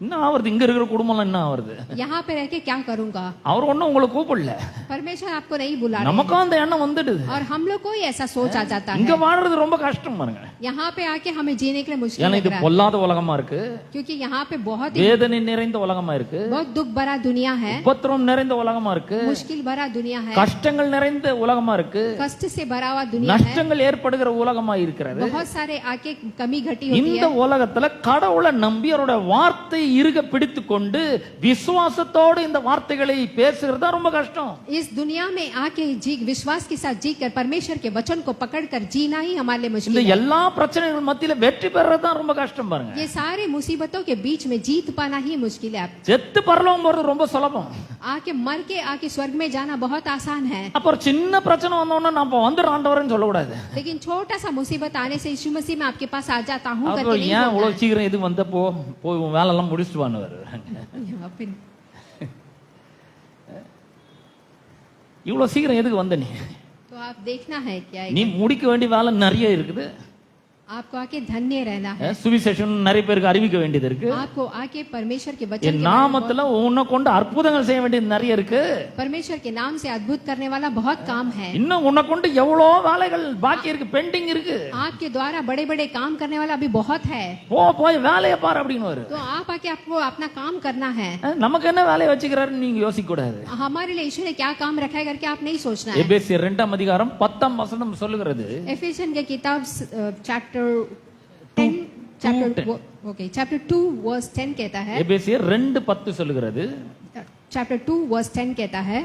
என்ன ஆவறது? இங்க இருக்கிற குடும்பம் என்ன ஆவறது?
यहाँ पे रह के क्या करूँगा.
அவர் ஒன்னும் உங்களை கூப்பிடல,
परमेश्वर आपको नहीं बुला रहे
நமக்கும் அந்த எண்ணம் வந்துடுது.
और हम लोग को ही ऐसा सोच आ जाता
இங்க
है.
வாழறது ரொம்ப கஷ்டம் பாருங்க.
यहाँ पे आके हमें जीने के लिए मुश्किल
ஏன்னா
लग
இது
रहा है
பொல்லாத உலகமா இருக்கு,
क्योंकि यहाँ पे बहुत ही
வேதனை நிறைந்த உலகமா இருக்கு,
बहुत दुख भरा दुनिया है,
உபத்திரவம் நிறைந்த உலகமா இருக்கு,
मुश्किल भरा दुनिया है,
கஷ்டங்கள் நிறைந்த உலகமா இருக்கு,
कष्ट से भरा हुआ दुनिया है,
நஷ்டங்கள் ஏற்படுகிற உலகமா இருக்கிறது.
बहुत सारे आके कमी घटी होती
இந்த
है.
உலகத்துல கடவுளை நம்பி அவருடைய வார்த்தை இருக பிடித்து கொண்டு விசுவாசத்தோடு இந்த வார்த்தைகளை பேசுறது ரொம்ப கஷ்டம்.
इस दुनिया में आके विश्वास के साथ जीकर परमेश्वर के वचन को पकड़कर जीना ही हमारे लिए
இந்த
मुश्किल है.
எல்லா பிரச்சனைகள் மத்தியில வெற்றி பெறது தான் ரொம்ப கஷ்டம் பாருங்க.
ये सारे मुसीबतों के बीच में जीत पाना ही मुश्किल है.
செத்து பரலோகம் போறது ரொம்ப சுலபம்.
आके मर के आके स्वर्ग में जाना बहुत आसान है.
அப்ப ஒரு சின்ன பிரச்சனை வந்தோம்னா நம்ம வந்துடுறோம் ஆண்டவரேன்னு சொல்லக்கூடாது.
लेकिन छोटा सा मुसीबत आने से यीशु मसीह मैं आपके पास आ जाता हूँ
அப்போ
करके नहीं
ஏன்
बोलना
இவ்வளவு சீக்கிரம் எதுக்கு வந்த போய் உன் வேலை எல்லாம் முடிச்சுட்டு வான்னு
है. यहाँ पे
இவ்வளவு சீக்கிரம் எதுக்கு வந்த நீ?
तो आप देखना है क्या है.
நீ முடிக்க வேண்டிய வேலை நிறைய இருக்குது.
आपको आके धन्य रहना है.
சுவிசேஷம் நிறைய பேருக்கு அறிவிக்க வேண்டியது இருக்கு.
आपको आके परमेश्वर के वचन
என்
के
நாமத்துல உன்னை கொண்டு அற்புதங்கள் செய்ய வேண்டியது நிறைய இருக்கு.
परमेश्वर के नाम से अद्भुत करने वाला बहुत काम है.
இன்னும் உன்னை கொண்டு எவ்வளோ வேலைகள் பாக்கி இருக்கு, பெண்டிங் இருக்கு.
आपके द्वारा बड़े बड़े काम करने वाला अभी बहुत है.
போய் வேலையை பாரு அப்படின்னு வரு.
तो आप आके आपको अपना काम करना है.
நமக்கு என்ன வேலையை வச்சுக்கிறாருன்னு நீங்க யோசிக்க கூடாது.
हमारे लिए ईश्वर ने क्या काम रखा है करके आप नहीं सोचना है.
எபேசியர் 2:10 சொல்லுகிறது.
एफेसियन की किताब चैप्टर 10 चैप्टर 2 वर्स 10 कहता है.
எபேசியர் 2:10 சொல்லுகிறது.
चैप्टर 2 वर्स 10 कहता है.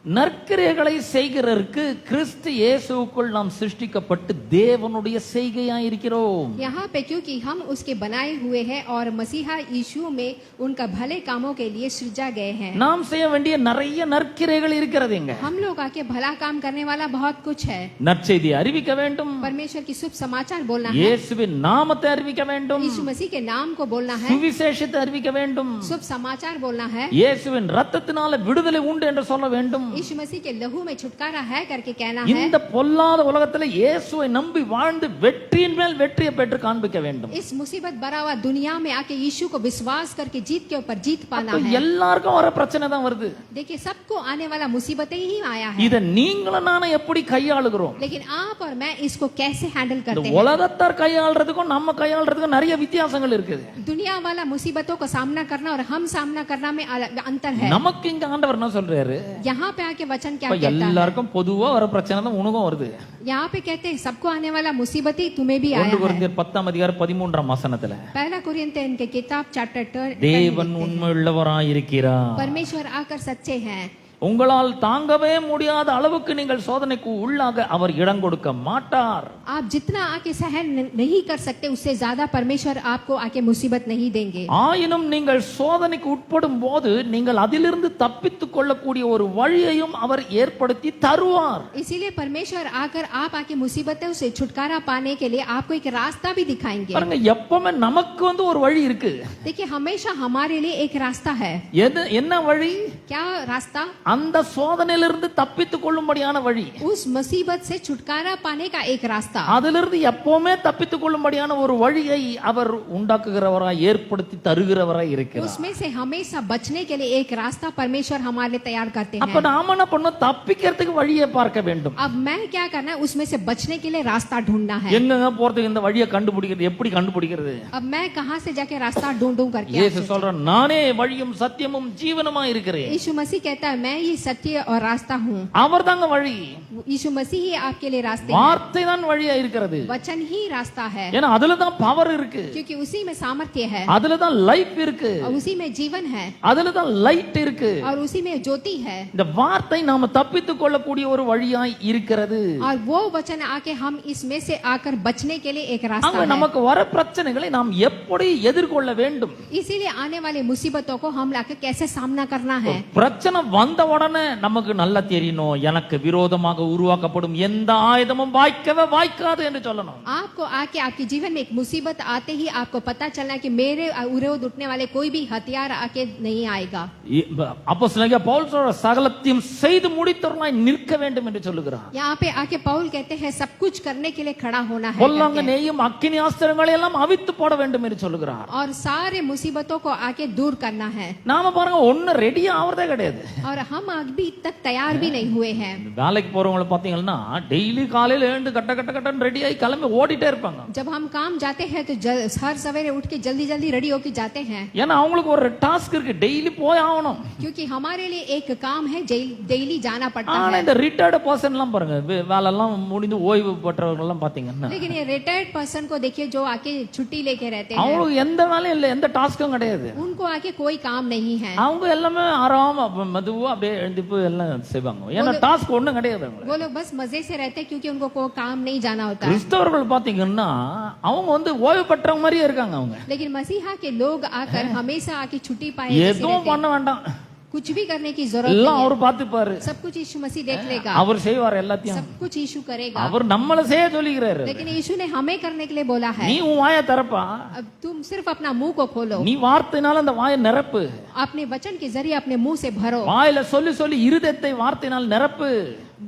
நற்கிரியைகளை செய்கிறதற்கு கிறிஸ்து இயேசுவுக்குள் நாம் சிருஷ்டிக்கப்பட்டு தேவனுடைய செய்கையாய் இருக்கிறோம்.
यहाँ पे क्योंकि हम उसके बनाए हुए हैं और मसीहा यीशु में उनका भले कामों के लिए सृजा गए हैं.
நாம் செய்ய வேண்டிய நிறைய நற்கிரியைகள் இருக்கிறதுங்க.
हम लोग आके भला काम करने वाला बहुत कुछ है.
நற்செய்தி அறிவிக்க வேண்டும்,
परमेश्वर की शुभ समाचार बोलना है,
இயேசுவின் நாமத்தை அறிவிக்க வேண்டும்,
यीशु मसीह के नाम को बोलना है,
சுவிசேஷத்தை அறிவிக்க வேண்டும்,
शुभ समाचार बोलना है,
இயேசுவின் இரத்தத்தினால விடுதலை உண்டு என்று சொல்ல வேண்டும்.
यीशु मसीह के लहू में छुटकारा है करके कहना है.
இந்த பொல்லாத உலகத்துல இயேசுவை நம்பி வாழ்ந்து வெற்றியின் மேல் வெற்றியை பெற்று காண்பிக்க வேண்டும்.
इस मुसीबत भरा हुआ दुनिया में आके यीशु को विश्वास करके जीत के ऊपर जीत पाना है.
எல்லாருக்கும் வர பிரச்சனை தான் வருது.
देखिए सबको आने वाला मुसीबतें ही आया है.
இத நீங்களும் நானும் எப்படி கையாளுகிறோம்?
लेकिन आप और मैं इसको कैसे हैंडल
இந்த
करते हैं?
உலகத்தார் கையாளுறதுக்கும் நம்ம கையாளுறதுக்கும் நிறைய வித்தியாசங்கள் இருக்குது.
दुनिया वाला मुसीबतों का सामना करना और हम सामना करना में अंतर है.
நமக்கு இங்க ஆண்டவர் என்ன சொல்றாரு?
यहाँ पे आके वचन क्या
இப்ப
कहता है?
எல்லாருக்கும் பொதுவா வர பிரச்சனை தான் உனக்கும் வருது.
यहाँ पे कहते हैं सबको आने वाला मुसीबत ही तुम्हें भी आया
1
है.
கொரிந்தியர் 10:13 वचनத்துல
पहला कुरिन्थियन के किताब चैप्टर
தேவன் உண்மையுள்ளவராய் இருக்கிறார்.
परमेश्वर आकर सच्चे हैं.
உங்களால் தாங்கவே முடியாத அளவுக்கு நீங்கள் சோதனைக்கு உள்ளாக அவர் இடம் கொடுக்க மாட்டார்.
आप जितना आके सहन नहीं कर सकते उससे ज्यादा परमेश्वर आपको आके मुसीबत नहीं देंगे.
ஆயினும் நீங்கள் சோதனைக்கு உட்படும் போது நீங்கள் அதிலிருந்து தப்பித்துக் கொள்ளக்கூடிய ஒரு வழியையும் அவர் ஏற்படுத்தி தருவார்.
इसीलिए परमेश्वर आकर आप आके मुसीबतों से छुटकारा पाने के लिए आपको एक रास्ता भी दिखाएंगे.
பாருங்க, எப்பவுமே நமக்கு ஒரு வழி இருக்கு.
देखिए हमेशा हमारे लिए एक रास्ता है.
என்ன வழி?
क्या रास्ता?
அந்த சோதனையிலிருந்து தப்பித்துக் கொள்ளும்படியான வழி.
उस मुसीबत से छुटकारा पाने का एक रास्ता.
அதிலிருந்து எப்பவுமே தப்பித்துக் கொள்ளும்படியான ஒரு வழியை அவர் உண்டாக்குகிறவராய் ஏற்படுத்தி தருகிறவராய் இருக்கிறார்.
उसमें से हमेशा बचने के लिए एक रास्ता परमेश्वर हमारे लिए तैयार करते
அப்ப
हैं.
நாம என்ன பண்ணணும்? தப்பிக்கிறதுக்கு வழியை பார்க்க வேண்டும்.
अब मैं क्या करना है? उसमें से बचने के लिए रास्ता ढूंढना है.
எங்கங்க போறதுக்கு இந்த வழியை கண்டுபிடிக்கிறது? எப்படி கண்டுபிடிக்கிறது?
अब मैं कहां से जाके रास्ता ढूंढूं करके
இயேசு சொல்றார், நானே வழியும் சத்தியமும் ஜீவனுமா இருக்கிறேன்.
यीशु मसीह कहता है मैं ही सत्य और रास्ता हूँ.
அவர்தாங்க வழி.
यीशु मसीह ही आपके लिए रास्ते हैं.
வார்த்தை தான் வழியா இருக்கிறது.
वचन ही रास्ता है.
ஏன்னா அதுல தான் பவர் இருக்கு,
क्योंकि उसी में सामर्थ्य है
அதுல தான் லைஃப் இருக்கு,
और उसी में जीवन है
அதுல தான் லைட் இருக்கு.
और उसी में ज्योति है.
இந்த வார்த்தை நாம தப்பித்துக் கொள்ளக்கூடிய ஒரு வழியாய் இருக்கிறது.
और वो वचन आके हम इसमें से आकर बचने के लिए एक रास्ता
அங்க
है.
நமக்கு வர பிரச்சனைகளை நாம் எப்படி எதிர்கொள்ள வேண்டும்?
इसीलिए आने वाली मुसीबतों को हम लाकर कैसे सामना करना है.
பிரச்சனை வந்த உடனே நமக்கு நல்லா தெரியணும், எனக்கு விரோதமாக உருவாக்கப்படும் எந்த ஆயுதமும் வாய்க்கவே வாய்க்காது என்று சொல்லணும்.
आपको आके आपके जीवन में एक मुसीबत आते ही आपको पता चलना कि मेरे विरोध उठने वाले कोई भी हथियार आके नहीं आएगा.
அப்போஸ்தலனாகிய பவுல் சொல்ற சகலத்தையும் செய்து முடித்தவர்களாய் நிற்க வேண்டும் என்று சொல்லுகிறார்.
यहाँ पे आके पौल कहते हैं सब कुछ करने के लिए खड़ा होना है
பொல்லாங்க நெய்யும் அக்கினி ஆஸ்திரங்களை எல்லாம் அவித்து போட வேண்டும் என்று சொல்லுகிறார்.
और सारे मुसीबतों को आके दूर करना है.
நாம பாருங்க ஒண்ணு ரெடி ஆவறதே கிடையாது.
और हम अभी तक तैयार भी नहीं हुए हैं.
வேலைக்கு போறவங்களை பாத்தீங்கன்னா டெய்லி காலையில எழுந்து கட்ட கட்ட கட்டன்னு ரெடி ஆகி கிளம்பி ஓடிட்டே இருப்பாங்க.
जब हम काम जाते हैं तो हर सवेरे उठ के जल्दी जल्दी रेडी होके जाते हैं.
ஏன்னா அவங்களுக்கு ஒரு டாஸ்க் இருக்கு, டெய்லி போய் ஆகணும்.
क्योंकि हमारे लिए एक काम है डेली जाना पड़ता
ஆனா
है.
இந்த ரிட்டையர்டு பர்சன் எல்லாம் பாருங்க, வேலை எல்லாம் முடிந்து ஓய்வு பெற்றவங்க எல்லாம் பாத்தீங்கன்னா
लेकिन ये रिटायर्ड पर्सन को देखिए जो आके छुट्टी लेके रहते हैं,
அவங்களுக்கு எந்த வேலையும் இல்லை, எந்த டாஸ்க்கும் கிடையாது.
उनको आके कोई काम नहीं है.
அவங்க எல்லாமே ஆறாம மெதுவா அப்படியே எழுந்திப்பு எல்லாம் செய்வாங்க. ஏன்னா டாஸ்க் ஒண்ணும் கிடையாது அவங்களுக்கு.
वो लोग बस मजे से रहते हैं क्योंकि उनको कोई काम नहीं जाना होता है.
கிறிஸ்தவர்கள் பாத்தீங்கன்னா அவங்க ஓய்வு பெற்றவங்க மாதிரியே இருக்காங்க. அவங்க
लेकिन मसीहा के लोग आकर हमेशा आके छुट्टी पाए जैसे
எதுவும்
रहते हैं.
பண்ண வேண்டாம்,
कुछ भी करने की जरूरत
எல்லாம்
नहीं
அவர்
है.
பார்த்துப்பாரு.
सब कुछ यीशु मसीह देख लेगा.
அவர் செய்வார் எல்லாத்தையும்.
सब कुछ यीशु करेगा.
அவர் நம்மள செய்ய சொல்லிக்கிறாரு.
लेकिन यीशु ने हमें करने के लिए बोला है.
நீ உன் வாயை திறப்பா,
अब तुम सिर्फ अपना मुंह को खोलो,
நீ வார்த்தையினால அந்த வாயை நிரப்பு.
अपने वचन के जरिए अपने मुंह से भरो.
வாயில சொல்லி சொல்லி இருதயத்தை வார்த்தையினால் நிரப்பு.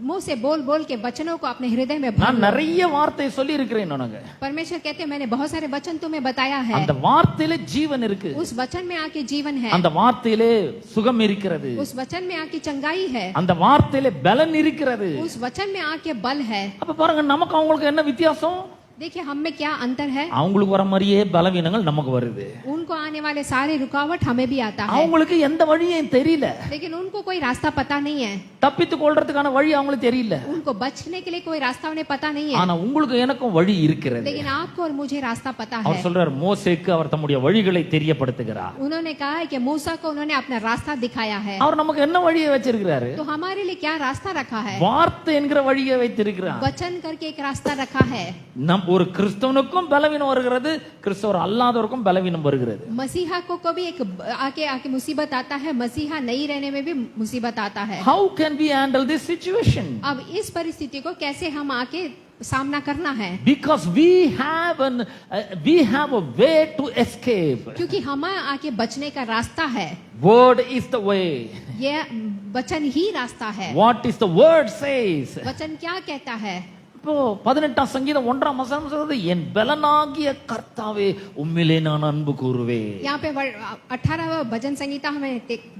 मुंह से बोल बोल के वचनों को अपने हृदय में भर
நான்
लो.
நிறைய வார்த்தை சொல்லி இருக்கிறேன் உனக்கு.
परमेश्वर कहते हैं मैंने बहुत सारे वचन तुम्हें बताया है.
அந்த வார்த்தையில ஜீவன் இருக்கு,
उस वचन में आके जीवन है.
அந்த வார்த்தையிலே சுகம் இருக்கிறது,
उस वचन में आके चंगाई है.
அந்த வார்த்தையிலே பலன் இருக்கிறது.
उस वचन में आके बल है.
அப்ப பாருங்க நமக்கு அவங்களுக்கு என்ன வித்தியாசம்?
देखिए हम में क्या अंतर है,
அவங்களுக்கு வர மாதிரியே பலவீனங்கள் நமக்கு வருது.
उनको आने वाले सारे रुकावट हमें भी आता है,
அவங்களுக்கு எந்த வழியும் தெரியல.
लेकिन उनको कोई रास्ता पता नहीं है,
தப்பித்து கொள்றதுக்கான வழி அவங்களுக்கு தெரியல.
उनको बचने के लिए कोई रास्ता उन्हें पता नहीं है,
ஆனா உங்களுக்கு எனக்கும் வழி இருக்கிறது.
लेकिन आपको और मुझे रास्ता पता
அவர்
है।
சொல்றார், மோசேக்கு அவர் தம்முடைய வழிகளை தெரியப்படுத்துகிறார்.
उन्होंने कहा है कि मूसा को उन्होंने अपना रास्ता दिखाया है,
அவர் நமக்கு என்ன வழியை வச்சிருக்கிறாரு?
तो हमारे लिए क्या रास्ता रखा है,
வார்த்தை என்கிற வழியை வைத்திருக்கிறார்.
वचन करके एक रास्ता रखा है।
நம் ஒரு கிறிஸ்தவனுக்கும் பலவீனம் வருகிறது, கிறிஸ்தவர் அல்லாதவருக்கும் பலவீனம் வருகிறது.
मसीहा को भी एक आके आके मुसीबत आता है, मसीहा नहीं रहने में भी मुसीबत आता है।
How can we handle this situation?
अब इस परिस्थिति को कैसे हम आके सामना करना है,
Because we have a way to escape.
क्योंकि हमें आके बचने का रास्ता है,
Word is the way.
ये वचन ही रास्ता है।
What is the word says?
वचन क्या कहता है?
இப்போ 18ஆம் சங்கீதம் 1ஆம் வசனம் சொல்றது, என் பலனாகிய கர்த்தாவே உம்மிலே நான் அன்பு கூறுவேன்.
यहाँ पे 18वां भजन संगीता हमें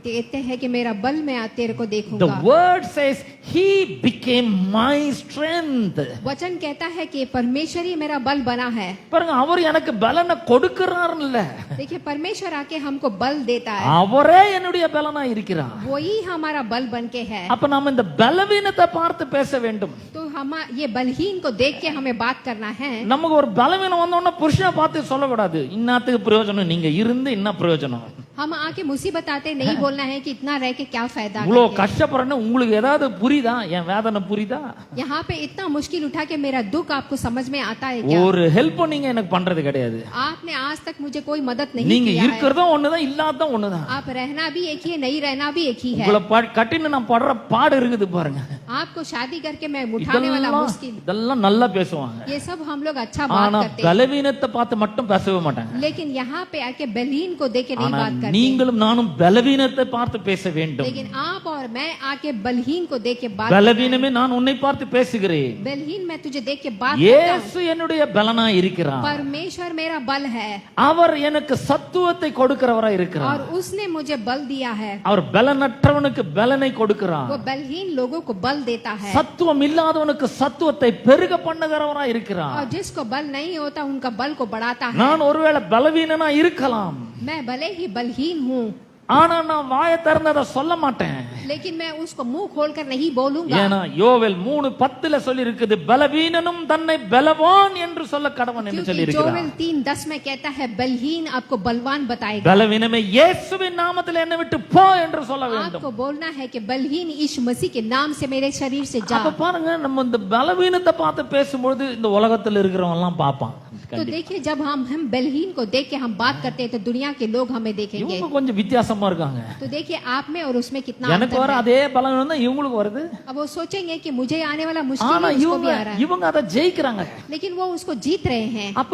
देखते हैं कि मेरा बल मैं तेरे को
The
देखूंगा।
word says he became my strength.
वचन कहता है कि परमेश्वर ही मेरा बल बना है।
பாருங்க, அவர் எனக்கு பலனை கொடுக்கறாருல்ல,
देखिए परमेश्वर आके हमको बल देता है,
அவரே என்னுடைய பலனா இருக்கிறார்.
वही हमारा बल बन के है।
அப்ப நாம இந்த பலவீனத்தை பார்த்து பேச வேண்டும்.
तो हम ये बलहीन को देख के हमें बात करना है।
நமக்கு ஒரு பலவீனம் வந்தோன்னா புருஷனை பார்த்து சொல்லக்கூடாது, இன்னாத்துக்கு பிரயோஜனம், நீங்க இருந்து என்ன பிரயோஜனம்.
हम आके मुसीबत आते नहीं बोलना है कि इतना रह के क्या फायदा।
இவ்வளோ கஷ்டப்படுறேன்னு உங்களுக்கு ஏதாவது புரியுதா? என் வேதனை புரியுதா?
यहाँ पे इतना मुश्किल उठा के मेरा दुख आपको समझ में आता है क्या?
ஒரு ஹெல்ப் நீங்க எனக்கு பண்றது கிடையாது.
आपने आज तक मुझे कोई मदद नहीं
நீங்க
किया है।
இருக்கிறதும் ஒண்ணுதான், இல்லாததும் ஒண்ணுதான்.
आप रहना भी एक ही है, नहीं रहना भी एक ही है।
உங்களை கட்டின்னு நான் படுற பாடு இருக்குது பாருங்க.
आपको शादी करके मैं उठाने वाला मुश्किल,
இதெல்லாம் நல்லா பேசுவாங்க,
ये सब हम लोग अच्छा बात
ஆனா
करते हैं,
பலவீனத்தை பார்த்து மட்டும் பேசவே மாட்டாங்க.
लेकिन यहाँ पे आके बलहीन को देख के नहीं
ஆனா
बात करते।
நீங்களும் நானும் பலவீனத்தை பார்த்து பேச வேண்டும்.
लेकिन आप और मैं आके बलहीन को देख के बात,
பலவீனமே நான் உன்னை பார்த்து பேசுகிறேன்.
बलहीन मैं तुझे देख के बात करता हूँ।
இயேசு என்னுடைய பலனா இருக்கிறார்.
परमेश्वर मेरा बल है
அவர் எனக்கு சத்துவத்தை கொடுக்கிறவரா
और
இருக்கிறார்.
उसने मुझे बल दिया है।
அவர் பலனற்றவனுக்கு பலனை கொடுக்கிறார்.
वो बलहीन लोगों को बल देता है
சத்துவம் இல்லாதவனுக்கு சத்துவத்தை பெருக பண்ணுகிறவரா இருக்கிறார்.
और जिसको बल नहीं होता उनका बल को बढ़ाता है।
நான் ஒருவேளை பலவீனனா இருக்கலாம்,
मैं भले ही बलहीन हूँ,
ஆனா நான் வாயை திறந்து அதை சொல்ல மாட்டேன்.
लेकिन मैं उसको मुंह खोलकर नहीं बोलूंगा।
ஏன்னா யோவேல் 3:10 சொல்லி இருக்குது, பலவீனனும் தன்னை பலவான் என்று சொல்ல கடவன் என்று சொல்லி
क्योंकि
இருக்கிறார்.
जोवेल 3:10 में कहता है बलहीन आपको बलवान बताएगा।
பலவீனமே இயேசுவின் நாமத்தில் என்னை விட்டு போ என்று சொல்ல வேண்டும்.
आपको बोलना है कि बलहीन यीशु मसीह के नाम से मेरे शरीर से जा।
அப்ப பாருங்க, நம்ம இந்த பலவீனத்தை பார்த்து பேசும்போது இந்த உலகத்தில் இருக்கிறவங்க எல்லாம் பார்ப்பான்.
तो देखिए जब हम बलहीन को देख के हम बात करते हैं तो दुनिया के लोग हमें देखेंगे।
இவங்க கொஞ்சம் வித்தியாசமா இருக்காங்க.
तो देखिए आप में और उसमें कितना
எனக்கு
अंतर
வர
है।
அதே பலவீனம் தான் இவங்களுக்கு வருது.
अब वो सोचेंगे कि मुझे आने वाला मुश्किल
ஆனா
ही उसको भी आ रहा है,
இவங்க அதை ஜெயிக்கிறாங்க.
लेकिन वो उसको जीत रहे हैं।
அப்ப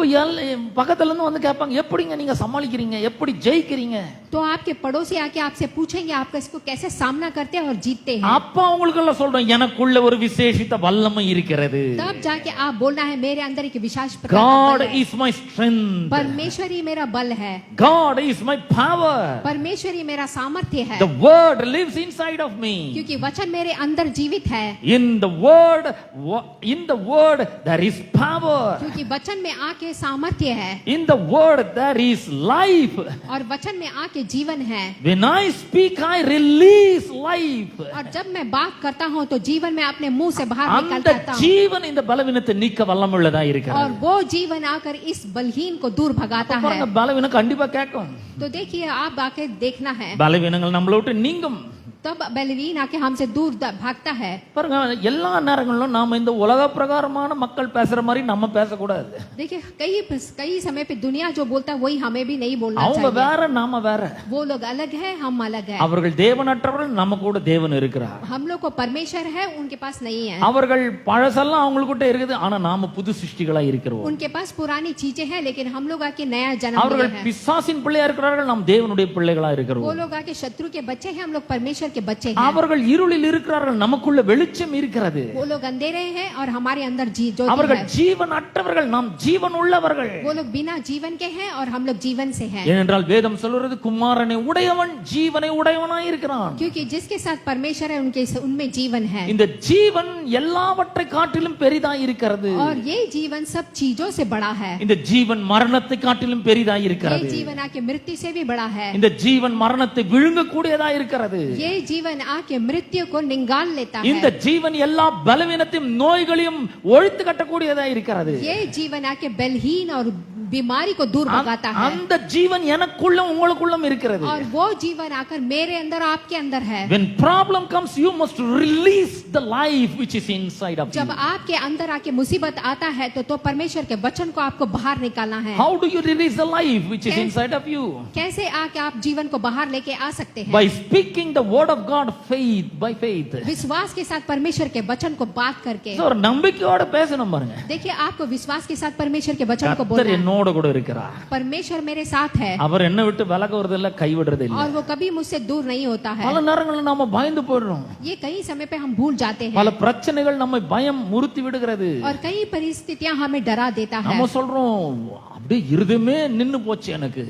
பக்கத்துல இருந்து வந்து கேட்பாங்க, எப்படிங்க நீங்க சமாளிக்கிறீங்க, எப்படி ஜெயிக்கிறீங்க?
तो आपके पड़ोसी आके आपसे पूछेंगे आप इसको कैसे सामना करते हैं और जीतते हैं।
அப்ப அவங்களுக்கு எல்லாம் சொல்றோம், எனக்குள்ள ஒரு விசேஷித்த வல்லமை இருக்கிறது.
तब जाके आप बोलना है मेरे अंदर एक विशेष प्रकार का
God
बल है।
is my strength.
परमेश्वर ही मेरा बल है,
God is my power.
परमेश्वर ही मेरा सामर्थ्य है,
The word lives inside of me.
क्योंकि वचन मेरे अंदर जीवित है।
In the word there is power.
क्योंकि वचन में आके सामर्थ्य है
In the word there is life.
और वचन में आके जीवन है।
When I speak I release life.
और जब मैं बात करता हूँ तो जीवन में अपने मुंह से बाहर
அந்த
निकलता हूँ
ஜீவன் இந்த பலவீனத்தை நீக்க வல்லமுள்ளதா
और
இருக்கிறது.
वो जीवन आकर इस बलहीन को दूर भगाता है।
பாருங்க, பலவீனம் கண்டிப்பா கேட்கும்.
तो देखिए आप आके देखना है,
பலவீனங்கள் நம்மளை விட்டு நீங்கும்.
तब बलहीन आके हमसे दूर भागता है।
பாருங்க, எல்லா நேரங்களிலும் நாம இந்த உலக பிரகாரமான மக்கள் பேசுற மாதிரி நம்ம பேசக்கூடாது.
देखिए कई समय पे दुनिया जो बोलता है वही हमें भी नहीं बोलना
அவங்க
चाहिए।
வேற, நாம வேற.
वो लोग अलग है, हम अलग है।
அவர்கள் தேவனற்றவர்கள், நம்ம கூட தேவன் இருக்கிறார்.
हम लोग को परमेश्वर है, उनके पास नहीं है।
அவர்கள் பழசெல்லாம் அவங்ககிட்ட இருக்குது, ஆனா நாம புது சிருஷ்டிகளா இருக்கிறோம்.
उनके पास पुरानी चीजें हैं लेकिन हम लोग आके नया जन्म
அவர்கள்
लिए हैं।
பிசாசின் பிள்ளையா இருக்கிறார்கள், நாம் தேவனுடைய பிள்ளைகளா இருக்கிறோம்.
वो लोग आके शत्रु के बच्चे हैं, हम लोग परमेश्वर के बच्चे हैं,
அவர்கள் இருளில் இருக்கிறார்கள், நமக்குள்ள வெளிச்சம் இருக்கிறது.
वो लोग अंधेरे हैं और हमारे अंदर ज्योति
அவர்கள்
है।
ஜீவன் அற்றவர்கள், நாம் ஜீவன் உள்ளவர்கள்.
वो लोग बिना जीवन के हैं और हम लोग जीवन से हैं,
ஏனென்றால் வேதம் சொல்றது குமாரனை உடையவன் ஜீவனை உடையவனாய் இருக்கிறான்.
क्योंकि जिसके साथ परमेश्वर है उनमें जीवन है,
இந்த ஜீவன் எல்லாவற்றை காட்டிலும் பெரிதாய் இருக்கிறது.
और ये जीवन सब चीजों से बड़ा है।
இந்த ஜீவன் மரணத்தை காட்டிலும் பெரிதாய்
ये
இருக்கிறது.
जीवन आके मृत्यु से भी बड़ा है।
இந்த ஜீவன் மரணத்தை விழுங்கக்கூடியதா இருக்கிறது.
ये जीवन आके मृत्यु को निकाल लेता
இந்த
है।
ஜீவன் எல்லா பலவீனத்தையும் நோய்களையும் ஒழித்து கட்டக்கூடியதா இருக்கிறது.
ये जीवन आके बलहीन और बीमारी को दूर भगाता है,
அந்த ஜீவன் எனக்குள்ள உங்களுக்குள்ளும் இருக்கிறது.
और वो जीवन आकर मेरे अंदर आपके अंदर है।
When problem comes, you must release the life which is inside of
जब
you.
आपके अंदर आके मुसीबत आता है तो परमेश्वर के वचन को आपको बाहर निकालना है।
How do you release the life which is
कैसे-
inside of you?
कैसे आके आप जीवन को बाहर लेके आ सकते हैं?
By speaking the word of God, faith, by faith.
विश्वास के साथ परमेश्वर के वचन को बात करके।
So, ஒரு நம்பிக்கையோட பேசணும் பாருங்க.
देखिए, आपको विश्वास के साथ परमेश्वर के वचन को
கர்த்தர்
बोलना है।
என்னோட கூட இருக்கிறார்.
परमेश्वर मेरे साथ है
அவர் என்ன விட்டு விலகுறது இல்ல, கைவிடுறது இல்ல.
और वो कभी मुझसे दूर नहीं होता है।
பல நேரங்களில் நாம பயந்து போயிடுறோம்.
ये कई समय पे हम भूल जाते
பல
हैं,
பிரச்சனைகள் நம்மை பயம் முறுத்தி விடுகிறது.
और कई परिस्थितियां हमें डरा देता है।
நம்ம சொல்றோம் அப்படியே இருதயமே நின்னு போச்சு எனக்கு,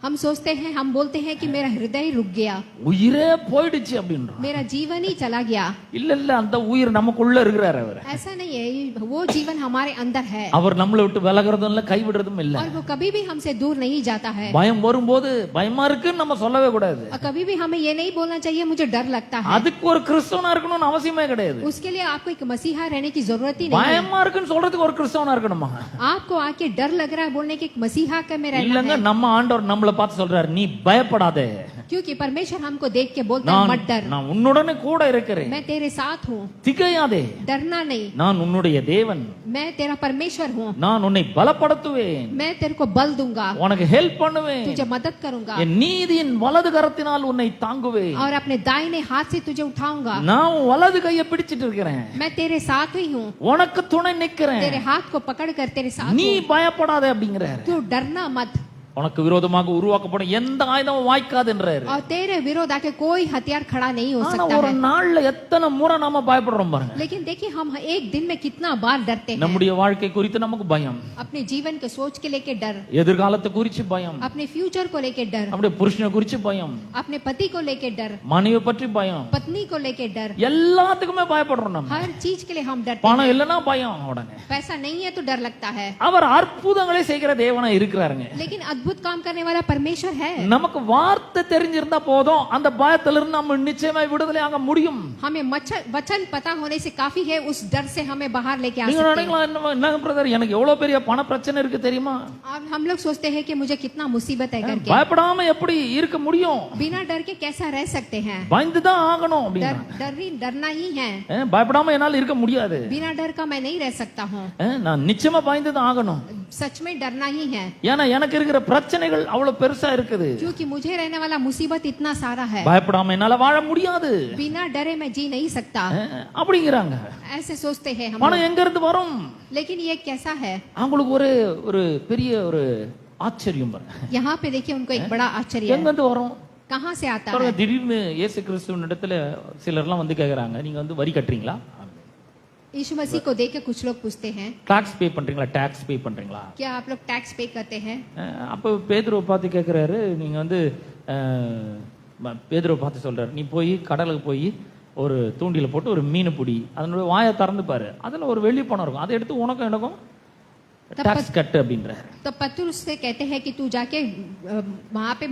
हम सोचते हैं, हम बोलते हैं कि मेरा हृदय रुक गया,
உயிரே போயிடுச்சு அப்படின்றோம்.
मेरा जीवन ही चला गया।
இல்ல இல்ல, அந்த உயிர் நமக்குள்ள இருக்கிறார். அவர்
ऐसा नहीं है, वो जीवन हमारे अंदर है,
அவர் நம்மளை விட்டு விலகுறதும் இல்ல, கைவிடுறதும் இல்ல.
और वो कभी भी हमसे दूर नहीं जाता है।
பயம் வரும்போது பயமா இருக்குன்னு நம்ம சொல்லவே கூடாது.
और कभी भी हमें ये नहीं बोलना चाहिए मुझे डर लगता है।
அதுக்கு ஒரு கிறிஸ்தவனா இருக்கணும்னு அவசியமே கிடையாது.
उसके लिए आपको एक मसीहा रहने की जरूरत ही नहीं है।
பயமா இருக்குன்னு சொல்றதுக்கு ஒரு கிறிஸ்தவனா இருக்கணுமா?
आपको आके डर लग रहा है बोलने के एक मसीहा का में रहना
இல்லங்க,
है,
நம்ம ஆண்டவர் நம்மளை பார்த்து சொல்றாரு, நீ பயப்படாதே,
क्योंकि परमेश्वर हमको देख के बोलता है
நான்
मत डर,
நான் உன்னுடனே கூட இருக்கிறேன்,
मैं तेरे साथ हूँ,
திகையாதே,
डरना नहीं,
நான் உன்னுடைய தேவன்,
मैं तेरा परमेश्वर हूँ,
நான் உன்னை பலப்படுத்துவேன்,
मैं तेरे को बल दूंगा,
உனக்கு ஹெல்ப் பண்ணுவேன்,
तुझे मदद करूंगा,
என் நீதியின் வலது கரத்தினால் உன்னை தாங்குவேன்,
और अपने दाहिने हाथ से तुझे उठाऊंगा,
நான் உன் வலது கையை பிடிச்சிட்டு இருக்கிறேன்,
मैं तेरे साथ ही हूँ,
உனக்கு துணை நிக்கிறேன்,
तेरे हाथ को पकड़ कर तेरे साथ
நீ
हूँ,
பயப்படாதே அப்படிங்கிறாரு.
तू डरना मत,
உனக்கு விரோதமாக உருவாக்கப்படும் எந்த ஆயுதமும் வாய்க்காதுன்றாரு.
और तेरे विरोध आके कोई हथियार खड़ा नहीं हो
ஆனா
सकता
ஒரு
है।
நாள்ல எத்தனை முறை நாம பயப்படுறோம் பாருங்க.
लेकिन देखिए, हम एक दिन में कितना बार डरते हैं,
நம்முடைய வாழ்க்கை குறித்து நமக்கு பயம்,
अपने जीवन के सोच के लेके डर,
எதிர்காலத்தை குறிச்சு பயம்,
अपने फ्यूचर को लेके डर,
நம்முடைய புருஷனை குறிச்சு பயம்,
अपने पति को लेके डर,
மனைவி பற்றி பயம்,
पत्नी को लेके डर,
எல்லாத்துக்குமே பயப்படுறோம் நம்ம.
हर चीज के लिए हम डरते
பணம்
हैं।
இல்லைன்னா பயம் உடனே.
पैसा नहीं है तो डर लगता है,
அவர் அற்புதங்களை செய்கிற தேவனா இருக்கிறாருங்க.
लेकिन अद्भुत काम करने वाला परमेश्वर है।
நமக்கு வார்த்தை தெரிஞ்சிருந்தா போதும், அந்த பயத்திலிருந்து நம்ம நிச்சயமா விடுதலை ஆக முடியும்.
हमें वचन पता होने से काफी है, उस डर से हमें बाहर लेके आ
நீங்க
सकते हैं।
நினைக்கலாம், என்ன பிரதர் எனக்கு எவ்வளவு பெரிய பண பிரச்சனை இருக்கு தெரியுமா?
अब हम लोग सोचते हैं कि मुझे कितना मुसीबत है करके,
பயப்படாம எப்படி இருக்க முடியும்?
बिना डर के कैसा रह सकते हैं?
பயந்துதான் ஆகணும் அப்படின்னா.
डरना ही है,
பயப்படாம என்னால இருக்க முடியாது.
बिना डर का मैं नहीं रह सकता हूँ,
நான் நிச்சயமா பயந்துதான் ஆகணும்.
सच में डरना ही है,
ஏன்னா எனக்கு இருக்கிற பிரச்சனைகள் அவ்வளவு பெருசா இருக்குது.
क्योंकि मुझे रहने वाला मुसीबत इतना सारा है,
பயப்படாம என்னால வாழ முடியாது
बिना डरे मैं जी नहीं सकता,
அப்படிங்கிறாங்க.
ऐसे सोचते हैं हम
பணம்
लोग।
எங்க இருந்து வரும்?
लेकिन ये कैसा है?
அவங்களுக்கு ஒரு ஒரு பெரிய ஒரு ஆச்சரியம் பாருங்க.
यहाँ पे देखिए, उनको एक बड़ा आश्चर्य
எங்க
है,
இருந்து வரும்
कहाँ से आता
பாருங்க.
है?
திடீர்னு இயேசு கிறிஸ்துவின் இடத்துல சிலர்லாம் வந்து கேக்குறாங்க, நீங்க வந்து வரி கட்டுறீங்களா,
यीशु मसीह को देख के कुछ लोग पूछते हैं,
டாக்ஸ் பே பண்றீங்களா, டாக்ஸ் பே பண்றீங்களா?
क्या आप लोग टैक्स पे करते हैं?
அப்போ பேதுருவை பார்த்து கேட்குறாரு, நீங்க வந்து பேதுருவை பார்த்து சொல்றாரு, நீ போய் கடலுக்கு போய் ஒரு தூண்டில போட்டு ஒரு மீன் பிடி, அதனுடைய வாயை திறந்து பாரு, அதுல ஒரு வெள்ளி பணம் இருக்கும், அதை எடுத்து உனக்கும் எனக்கும் டாக்ஸ் கட்டு அப்படின்றாரு.
तो पतरस से कहते हैं कि तू जाके वहां पे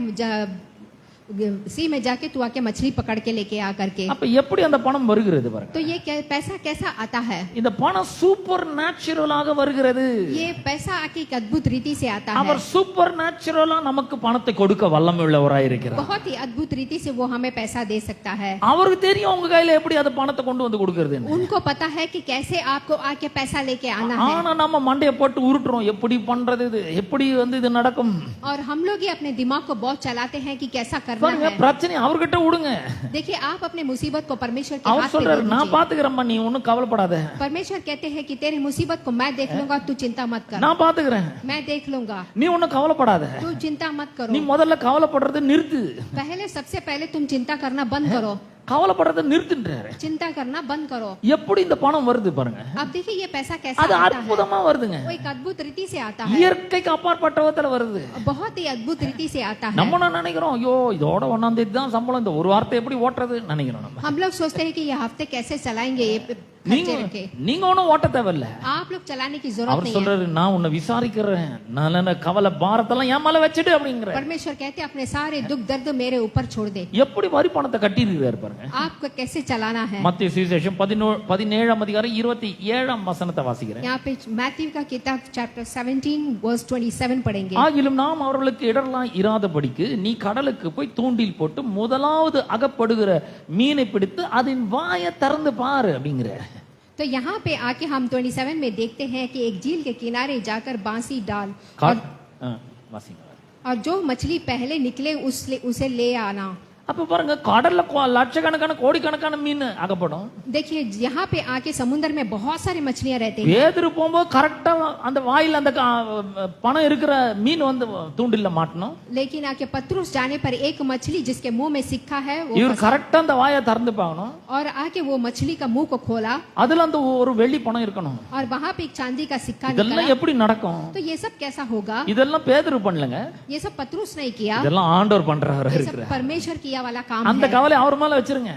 सी में जाके तू आके मछली पकड़ के लेके आ करके।
அப்ப எப்படி அந்த பணம் வருகிறது பாருங்க.
तो ये पैसा कैसा आता है?
இந்த பணம் சூப்பர் நேச்சுரலாக வருகிறது.
ये पैसा आके एक अद्भुत रीति से आता है,
அவர் சூப்பர் நேச்சுரலா நமக்கு பணத்தை கொடுக்க வல்லமை உள்ளவராய் இருக்கிறார்.
बहुत ही अद्भुत रीति से वो हमें पैसा दे सकता है।
அவருக்கு தெரியும் உங்க கையில எப்படி அந்த பணத்தை கொண்டு வந்து கொடுக்கிறதுன்னு.
उनको पता है कि कैसे आपको आके पैसा लेके आना है,
ஆனா நம்ம மண்டைய போட்டு உருட்டுறோம், எப்படி பண்றது இது, எப்படி வந்து இது நடக்கும்.
और हम लोग ही अपने दिमाग को बहुत चलाते हैं कि कैसा करना
பாருங்க,
है।
பிரச்சனை அவர்கிட்ட விடுங்க.
देखिए, आप अपने मुसीबत को परमेश्वर के
அவர்
हाथ पे
சொல்றாரு,
दे
நான்
दीजिए।
பாத்துக்கிறேன், நீ ஒண்ணும் கவலைப்படாத,
परमेश्वर कहते हैं कि तेरी मुसीबत को मैं देख लूंगा, तू चिंता मत कर,
நான் பாத்துக்கிறேன்,
मैं देख लूंगा,
நீ ஒண்ணும் கவலைப்படாத.
तू चिंता मत
நீ
करो।
முதல்ல கவலைப்படுறது நிறுத்து.
पहले सबसे पहले तुम चिंता करना बंद करो।
கவலைப்படுறத நிறுத்துன்றாரு.
चिंता करना बंद करो।
எப்படி இந்த பணம் வருது பாருங்க.
अब देखिए ये पैसा कैसा
அது
आता है।
அற்புதமா வருதுங்க.
वो एक अद्भुत रीति से आता है,
இயற்கைக்கு அப்பாற்பட்ட விதத்துல வருது.
बहुत ही अद्भुत रीति से आता है।
நம்ம என்ன நினைக்கிறோம், ஐயோ இதோட 1ஆம் தேதி தான் சம்பளம், இந்த ஒரு வாரத்தை எப்படி ஓட்டுறது நினைக்கிறோம் நம்ம.
हम लोग सोचते हैं कि ये हफ्ते कैसे चलाएंगे, ये
நீங்க
खर्चे रखे।
நீங்க ஒண்ணும் ஓட்ட தேவையில்ல.
आप लोग चलाने की जरूरत
அவர்
नहीं है।
சொல்றாரு, நான் உன்னை விசாரிக்கிறேன், நான் கவலை பாரத்தெல்லாம் என் மேல வச்சுடு அப்படிங்கிற.
परमेश्वर कहते हैं अपने सारे दुख दर्द मेरे ऊपर छोड़ दे।
எப்படி வரி பணத்தை கட்டியிருக்காரு பாருங்க.
आपको कैसे चलाना है।
மத்தேயு சுவிசேஷம் 17ஆம் அதிகாரம் 27ஆம் வசனத்தை வாசிக்கிறேன்.
यहाँ पे मैथ्यू का किताब चैप्टर 17 वर्स 27 पढ़ेंगे।
ஆகிலும் நாம் அவர்களுக்கு இடரலாம் இராதபடிக்கு நீ கடலுக்கு போய் தூண்டில் போட்டு முதலாவது அகப்படுகிற மீனை பிடித்து அதன் வாயை திறந்து பாரு அப்படிங்கிற.
तो यहाँ पे आके हम 27 में देखते हैं कि एक झील के किनारे जाकर बांसी डाल और जो मछली पहले निकले उसे ले आना।
அப்ப பாருங்க, கடல்ல லட்சக்கணக்கான கோடிக்கணக்கான மீன் அகப்படும்.
देखिए यहाँ पे आके समुद्र में बहुत सारी मछलियां रहती हैं।
பேதுரு போகும்போது கரெக்டா அந்த வாயில அந்த பணம் இருக்கிற மீன் வந்து தூண்டில்ல மாட்டணும்.
लेकिन आके पतरुस जाने पर एक मछली जिसके मुंह में सिक्का है वो
இவர் கரெக்டா அந்த வாயை திறந்து பார்க்கணும்.
और आके वो मछली का मुंह को खोला
அதுல அந்த ஒரு வெள்ளி பணம் இருக்கணும்.
और वहां पे एक चांदी का सिक्का
இதெல்லாம்
निकला।
எப்படி நடக்கும்?
तो ये सब कैसा होगा?
இதெல்லாம் பேதுரு பண்ணலங்க,
ये सब पतरुस नहीं किया,
இதெல்லாம் ஆண்டவர் பண்றவரா
ये सब
இருக்கிறார்.
परमेश्वर किया वाला काम
அந்த
है।
கவலை அவர் மேல வச்சிருங்க.